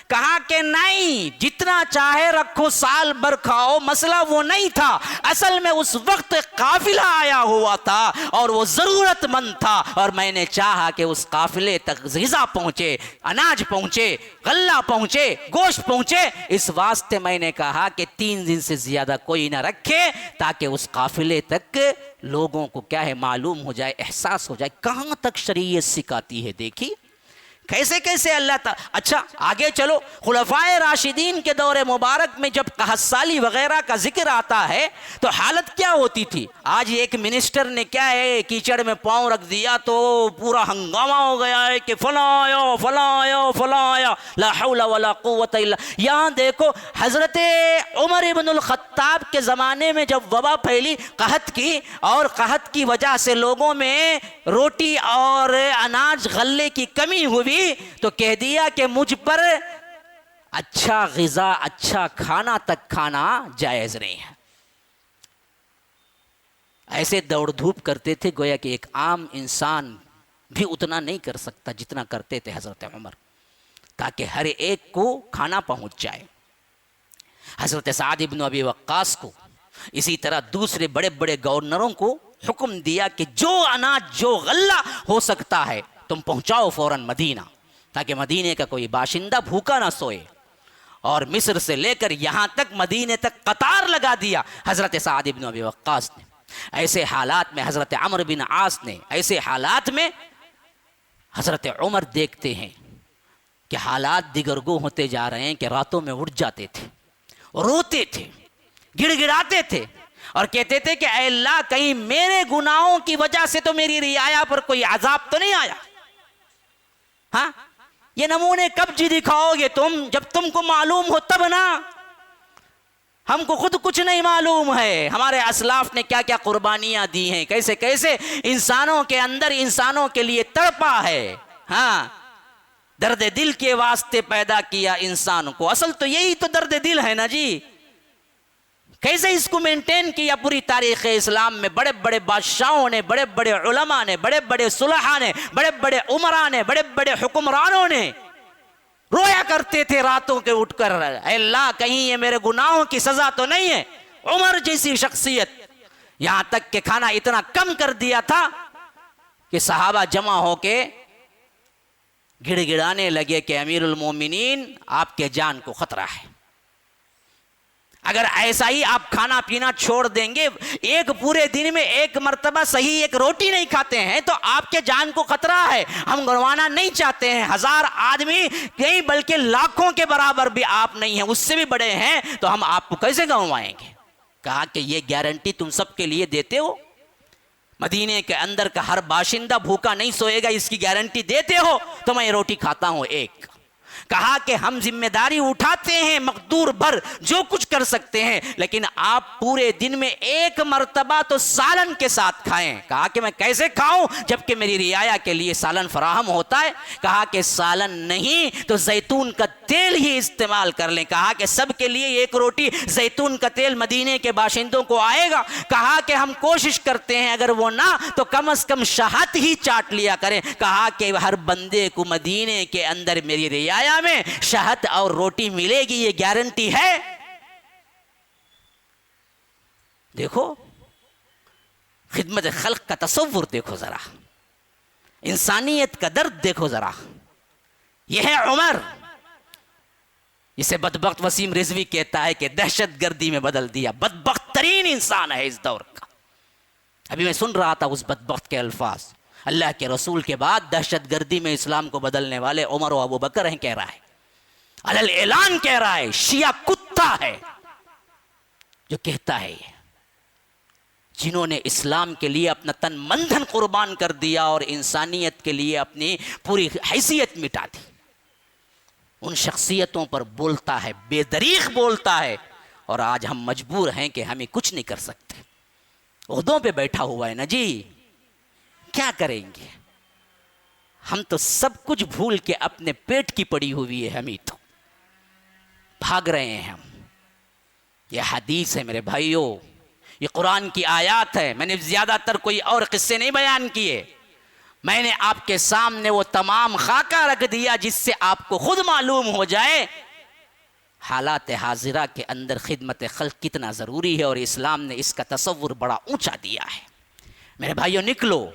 کہا کہ نہیں، جتنا چاہے رکھو، سال بھر کھاؤ، مسئلہ وہ نہیں تھا. اصل میں اس وقت قافلہ آیا ہوا تھا اور وہ ضرورت مند تھا، اور میں نے چاہا کہ اس قافلے تک غذا پہنچے، اناج پہنچے، غلہ پہنچے، گوشت پہنچے. اس واسطے میں نے کہا کہ 3 دن سے زیادہ کوئی نہ رکھے تاکہ اس قافلے تک لوگوں کو کیا ہے معلوم ہو جائے، احساس ہو جائے. کہاں تک شریعت سکھاتی ہے، دیکھی کیسے کیسے اللہ تعالیٰ. اچھا آگے چلو، خلفائے راشدین کے دور مبارک میں جب قحط سالی وغیرہ کا ذکر آتا ہے تو حالت کیا ہوتی تھی؟ آج ایک منسٹر نے کیا ہے کیچڑ میں پاؤں رکھ دیا تو پورا ہنگامہ ہو گیا ہے کہ فلاں آیا فلاں آیا فلاں آیا، لا حول ولا قوت الا. یہاں دیکھو حضرت عمر ابن الخطاب کے زمانے میں جب وبا پھیلی قحط کی، اور قحط کی وجہ سے لوگوں میں روٹی اور اناج غلے کی کمی ہوئی، تو کہہ دیا کہ مجھ پر اچھا غذا، اچھا کھانا تک کھانا جائز نہیں ہے. ایسے دوڑ دھوپ کرتے تھے گویا کہ ایک عام انسان بھی اتنا نہیں کر سکتا جتنا کرتے تھے حضرت عمر، تاکہ ہر ایک کو کھانا پہنچ جائے. حضرت سعد بن ابی وقاص کو، اسی طرح دوسرے بڑے بڑے گورنروں کو حکم دیا کہ جو اناج جو غلہ ہو سکتا ہے تم پہنچاؤ فوراً مدینہ، تاکہ مدینے کا کوئی باشندہ بھوکا نہ سوئے. اور مصر سے لے کر یہاں تک مدینے تک قطار لگا دیا حضرت سعد بن ابی وقاص نے. ایسے حالات میں حضرت عمرو بن عاص نے، ایسے حالات میں حضرت عمر دیکھتے ہیں کہ حالات دیگرگو ہوتے جا رہے ہیں کہ راتوں میں اٹھ جاتے تھے، روتے تھے، گڑ گڑاتے تھے اور کہتے تھے کہ اے اللہ کہیں میرے گناہوں کی وجہ سے تو میری رعایا پر کوئی عذاب تو نہیں آیا. ہاں، یہ نمونے کب جی دکھاؤ گے تم؟ جب تم کو معلوم ہو تب نا. ہم کو خود کچھ نہیں معلوم ہے ہمارے اسلاف نے کیا کیا قربانیاں دی ہیں، کیسے کیسے انسانوں کے اندر انسانوں کے لیے تڑپا ہے. ہاں، درد دل کے واسطے پیدا کیا انسان کو. اصل تو یہی تو درد دل ہے نا جی. کیسے اس کو مینٹین کیا پوری تاریخ اسلام میں؟ بڑے بڑے بادشاہوں نے، بڑے بڑے علماء نے، بڑے بڑے صلحاء نے، بڑے بڑے عمراء نے، بڑے بڑے حکمرانوں نے رویا کرتے تھے راتوں کے اٹھ کر، اے اللہ کہیں یہ میرے گناہوں کی سزا تو نہیں ہے. عمر جیسی شخصیت، یہاں تک کہ کھانا اتنا کم کر دیا تھا کہ صحابہ جمع ہو کے گڑ گڑانے لگے کہ امیر المومنین آپ کے جان کو خطرہ ہے. اگر ایسا ہی آپ کھانا پینا چھوڑ دیں گے، ایک پورے دن میں ایک مرتبہ صحیح ایک روٹی نہیں کھاتے ہیں تو آپ کے جان کو خطرہ ہے. ہم گنوانا نہیں چاہتے ہیں. 1000 آدمی نہیں بلکہ لاکھوں کے برابر بھی آپ نہیں ہیں، اس سے بھی بڑے ہیں، تو ہم آپ کو کیسے گنوائیں گے؟ کہا کہ یہ گارنٹی تم سب کے لیے دیتے ہو؟ مدینے کے اندر کا ہر باشندہ بھوکا نہیں سوئے گا اس کی گارنٹی دیتے ہو؟ تو میں روٹی کھاتا ہوں ایک. کہا کہ ہم ذمہ داری اٹھاتے ہیں مقدور بھر جو کچھ کر سکتے ہیں، لیکن آپ پورے دن میں ایک مرتبہ تو سالن کے ساتھ کھائیں. کہا کہ میں کیسے کھاؤں جبکہ میری رعایا کے لیے سالن فراہم ہوتا ہے؟ کہا کہ سالن نہیں تو زیتون کا تیل ہی استعمال کر لیں. کہا کہ سب کے لیے ایک روٹی زیتون کا تیل مدینے کے باشندوں کو آئے گا. کہا کہ ہم کوشش کرتے ہیں اگر وہ نہ تو کم از کم شہد ہی چاٹ لیا کریں. کہا کہ ہر بندے کو مدینے کے اندر میری رعایا میں شہد اور روٹی ملے گی، یہ گارنٹی ہے. دیکھو خدمت خلق کا تصور دیکھو ذرا. انسانیت کا درد دیکھو ذرا. یہ ہے عمر. اسے بدبخت وسیم رضوی کہتا ہے کہ دہشت گردی میں بدل دیا. بدبخت ترین انسان ہے اس دور کا. ابھی میں سن رہا تھا اس بدبخت کے الفاظ. اللہ کے رسول کے بعد دہشت گردی میں اسلام کو بدلنے والے عمر و ابو بکر ہیں کہہ رہا ہے. علل اعلان کہہ رہا ہے. شیعہ کتا ہے جو کہتا ہے یہ, جنہوں نے اسلام کے لیے اپنا تن من دھن قربان کر دیا اور انسانیت کے لیے اپنی پوری حیثیت مٹا دی. ان شخصیتوں پر بولتا ہے, بے دریغ بولتا ہے, اور آج ہم مجبور ہیں کہ ہمیں کچھ نہیں کر سکتے. عہدوں پہ بیٹھا ہوا ہے نا جی, کیا کریں گے؟ ہم تو سب کچھ بھول کے اپنے پیٹ کی پڑی ہوئی ہے, ہمیں تو بھاگ رہے ہیں ہم. یہ حدیث ہے میرے بھائیوں, یہ قرآن کی آیات ہے. میں نے زیادہ تر کوئی اور قصے نہیں بیان کیے. میں نے آپ کے سامنے وہ تمام خاکہ رکھ دیا جس سے آپ کو خود معلوم ہو جائے حالات حاضرہ کے اندر خدمت خلق کتنا ضروری ہے, اور اسلام نے اس کا تصور بڑا اونچا دیا ہے. میرے بھائیوں نکلو,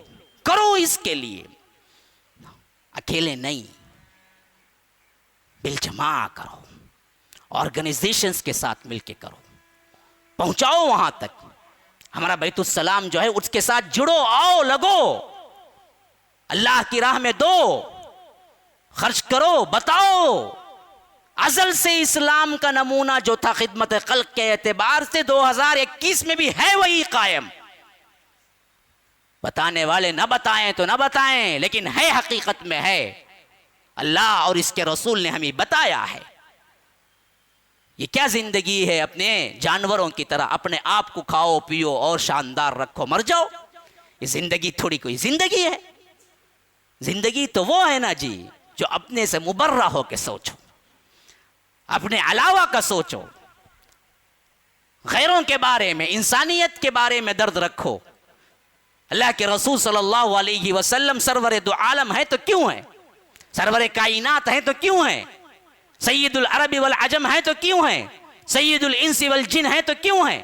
کرو اس کے لیے, اکیلے نہیں, بالجماع کرو, آرگنائزیشنز کے ساتھ مل کے کرو, پہنچاؤ وہاں تک. ہمارا بیت السلام جو ہے اس کے ساتھ جڑو, آؤ لگو, اللہ کی راہ میں دو, خرچ کرو, بتاؤ. ازل سے اسلام کا نمونہ جو تھا خدمت خلق کے اعتبار سے 2021 میں بھی ہے وہی قائم. بتانے والے نہ بتائیں تو نہ بتائیں, لیکن ہے, حقیقت میں ہے. اللہ اور اس کے رسول نے ہمیں بتایا ہے. یہ کیا زندگی ہے اپنے جانوروں کی طرح اپنے آپ کو کھاؤ پیو اور شاندار رکھو مر جاؤ؟ یہ زندگی تھوڑی کوئی زندگی ہے. زندگی تو وہ ہے نا جی جو اپنے سے مبرہ ہو کے سوچو, اپنے علاوہ کا سوچو, غیروں کے بارے میں, انسانیت کے بارے میں درد رکھو. اللہ کے رسول صلی اللہ علیہ وسلم سرور دو عالم ہے تو کیوں ہے؟ سرور کائنات ہے تو کیوں ہے؟ سید العرب والعجم ہے تو کیوں ہے؟ سید الانس والجن ہے تو کیوں ہے؟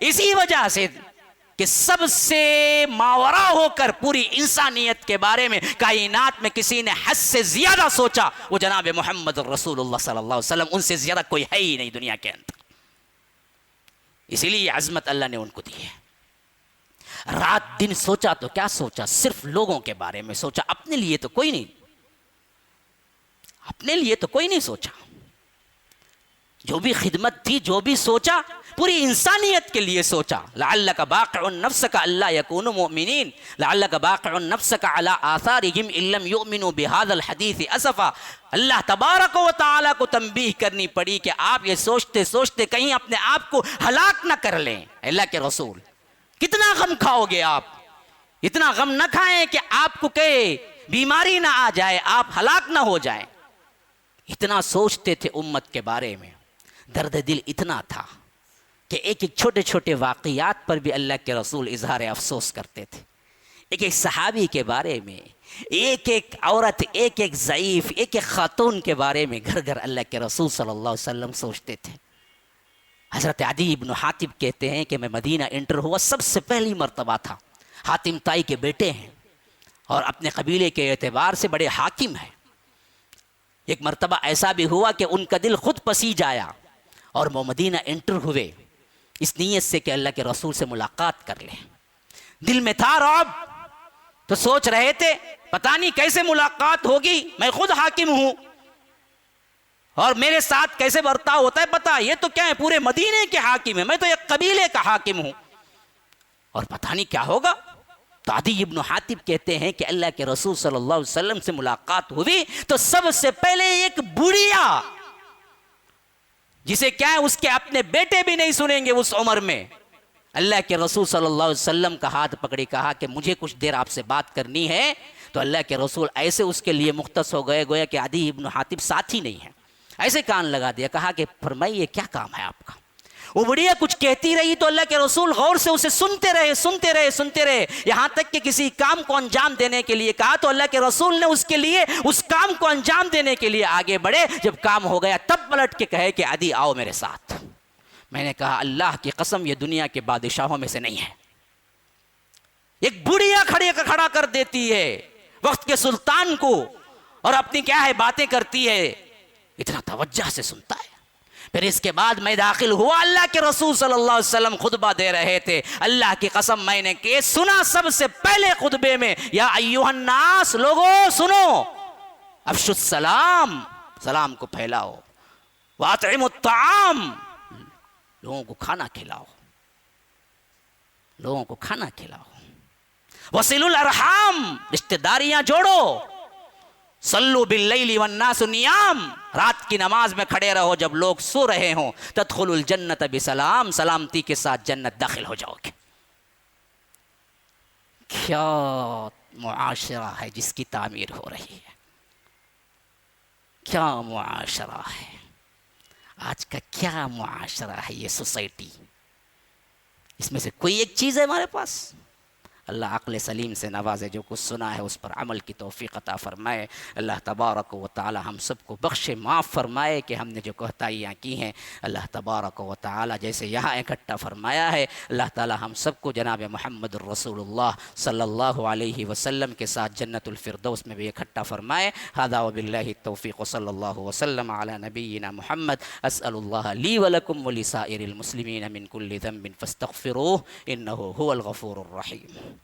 اسی وجہ سے کہ سب سے ماورا ہو کر پوری انسانیت کے بارے میں کائنات میں کسی نے حد سے زیادہ سوچا, وہ جناب محمد رسول اللہ صلی اللہ علیہ وسلم. ان سے زیادہ کوئی ہے ہی نہیں دنیا کے اندر. اسی لیے یہ عظمت اللہ نے ان کو دی ہے. رات دن سوچا تو کیا سوچا؟ صرف لوگوں کے بارے میں سوچا, اپنے لیے تو کوئی نہیں, اپنے لیے تو کوئی نہیں سوچا. جو بھی خدمت تھی, جو بھی سوچا, پوری انسانیت کے لیے سوچا. لعلک باقع نفسک الا یکونوا مؤمنین لعلک باقع نفسک علی آثارہم ان لم یؤمنوا بہذا الحدیث اسفا. اللہ تبارک و تعالیٰ کو تنبیہ کرنی پڑی کہ آپ یہ سوچتے سوچتے کہیں اپنے آپ کو ہلاک نہ کر لیں. اللہ کے رسول, کتنا غم کھاؤ گے آپ؟ اتنا غم نہ کھائیں کہ آپ کو کہے بیماری نہ آ جائے, آپ ہلاک نہ ہو جائیں. اتنا سوچتے تھے امت کے بارے میں. درد دل اتنا تھا کہ ایک ایک چھوٹے چھوٹے واقعات پر بھی اللہ کے رسول اظہار افسوس کرتے تھے. ایک ایک صحابی کے بارے میں, ایک ایک عورت, ایک ایک ضعیف, ایک ایک خاتون کے بارے میں گھر گھر اللہ کے رسول صلی اللہ علیہ وسلم سوچتے تھے. حضرت عدی بن حاتم کہتے ہیں کہ میں مدینہ انٹر ہوا, سب سے پہلی مرتبہ تھا. حاتم تائی کے بیٹے ہیں اور اپنے قبیلے کے اعتبار سے بڑے حاکم ہیں. ایک مرتبہ ایسا بھی ہوا کہ ان کا دل خود پسیج آیا اور وہ مدینہ انٹر ہوئے اس نیت سے کہ اللہ کے رسول سے ملاقات کر لیں. دل میں تھا رعب, تو سوچ رہے تھے پتہ نہیں کیسے ملاقات ہوگی, میں خود حاکم ہوں اور میرے ساتھ کیسے برتاؤ ہوتا ہے پتہ, یہ تو کیا ہے پورے مدینے کے حاکم ہیں, میں تو ایک قبیلے کا حاکم ہوں, اور پتہ نہیں کیا ہوگا. تو عدی بن حاتم کہتے ہیں کہ اللہ کے رسول صلی اللہ علیہ وسلم سے ملاقات ہوئی تو سب سے پہلے ایک بڑھیا, جسے کیا ہے اس کے اپنے بیٹے بھی نہیں سنیں گے اس عمر میں, اللہ کے رسول صلی اللہ علیہ وسلم کا ہاتھ پکڑی, کہا کہ مجھے کچھ دیر آپ سے بات کرنی ہے. تو اللہ کے رسول ایسے اس کے لیے مختص ہو گئے گویا کہ عدی بن حاتم ساتھی نہیں ہے. ایسے کان لگا دیا, کہا کہ فرمائیے کیا کام ہے آپ کا. وہ بڑھیا کچھ کہتی رہی تو اللہ کے رسول غور سے اسے سنتے رہے, یہاں تک کہ کسی کام کو انجام دینے کے لیے کہا تو اللہ کے رسول نے اس کے لیے اس کام کو انجام دینے کے لیے آگے بڑھے. جب کام ہو گیا تب پلٹ کے کہے کہ عدی آؤ میرے ساتھ. میں نے کہا اللہ کی قسم یہ دنیا کے بادشاہوں میں سے نہیں ہے. ایک بڑھیا کھڑا کر دیتی ہے وقت کے سلطان کو اور اپنی کیا ہے باتیں کرتی ہے، اتنا توجہ سے سنتا ہے۔ پھر اس کے بعد میں داخل ہوا، اللہ کے رسول صلی اللہ علیہ وسلم خطبہ دے رہے تھے، اللہ کی قسم میں نے کہ سنا سب سے پہلے خطبے میں، یا ایھا الناس، لوگوں سنو، افشوا السلام، سلام کو پھیلاؤ، واطعموا الطعام، لوگوں کو کھانا کھلاؤ، لوگوں کو کھانا کھلاؤ، وصلوا الارحام، رشتہ داریاں جوڑو، صلوا باللیل والناس نیام، رات کی نماز میں کھڑے رہو جب لوگ سو رہے ہوں، تدخلوا الجنت بسلام، سلامتی کے ساتھ جنت داخل ہو جاؤ گے۔ کیا معاشرہ ہے جس کی تعمیر ہو رہی ہے، کیا معاشرہ ہے آج کا، کیا معاشرہ ہے یہ سوسائٹی۔ اس میں سے کوئی ایک چیز ہے ہمارے پاس؟ اللہ عقل سلیم سے نوازے، جو کچھ سنا ہے اس پر عمل کی توفیق عطا فرمائے۔ اللہ تبارک و تعالی ہم سب کو بخشے، معاف فرمائے کہ ہم نے جو کوتاہیاں کی ہیں، اللہ تبارک و تعالی جیسے یہاں اکٹھا فرمایا ہے، اللہ تعالی ہم سب کو جناب محمد الرسول اللہ صلی اللہ علیہ وسلم کے ساتھ جنت الفردوس میں بھی اکٹھا فرمائے۔ ھذا وباللہ التوفیق، صلی اللہ وسلم علی نبینا محمد۔ اسأل اللہ لی ولکم ولسائر المسلمین من کل ذنب فاستغفروہ انہ هو الغفور الرحیم۔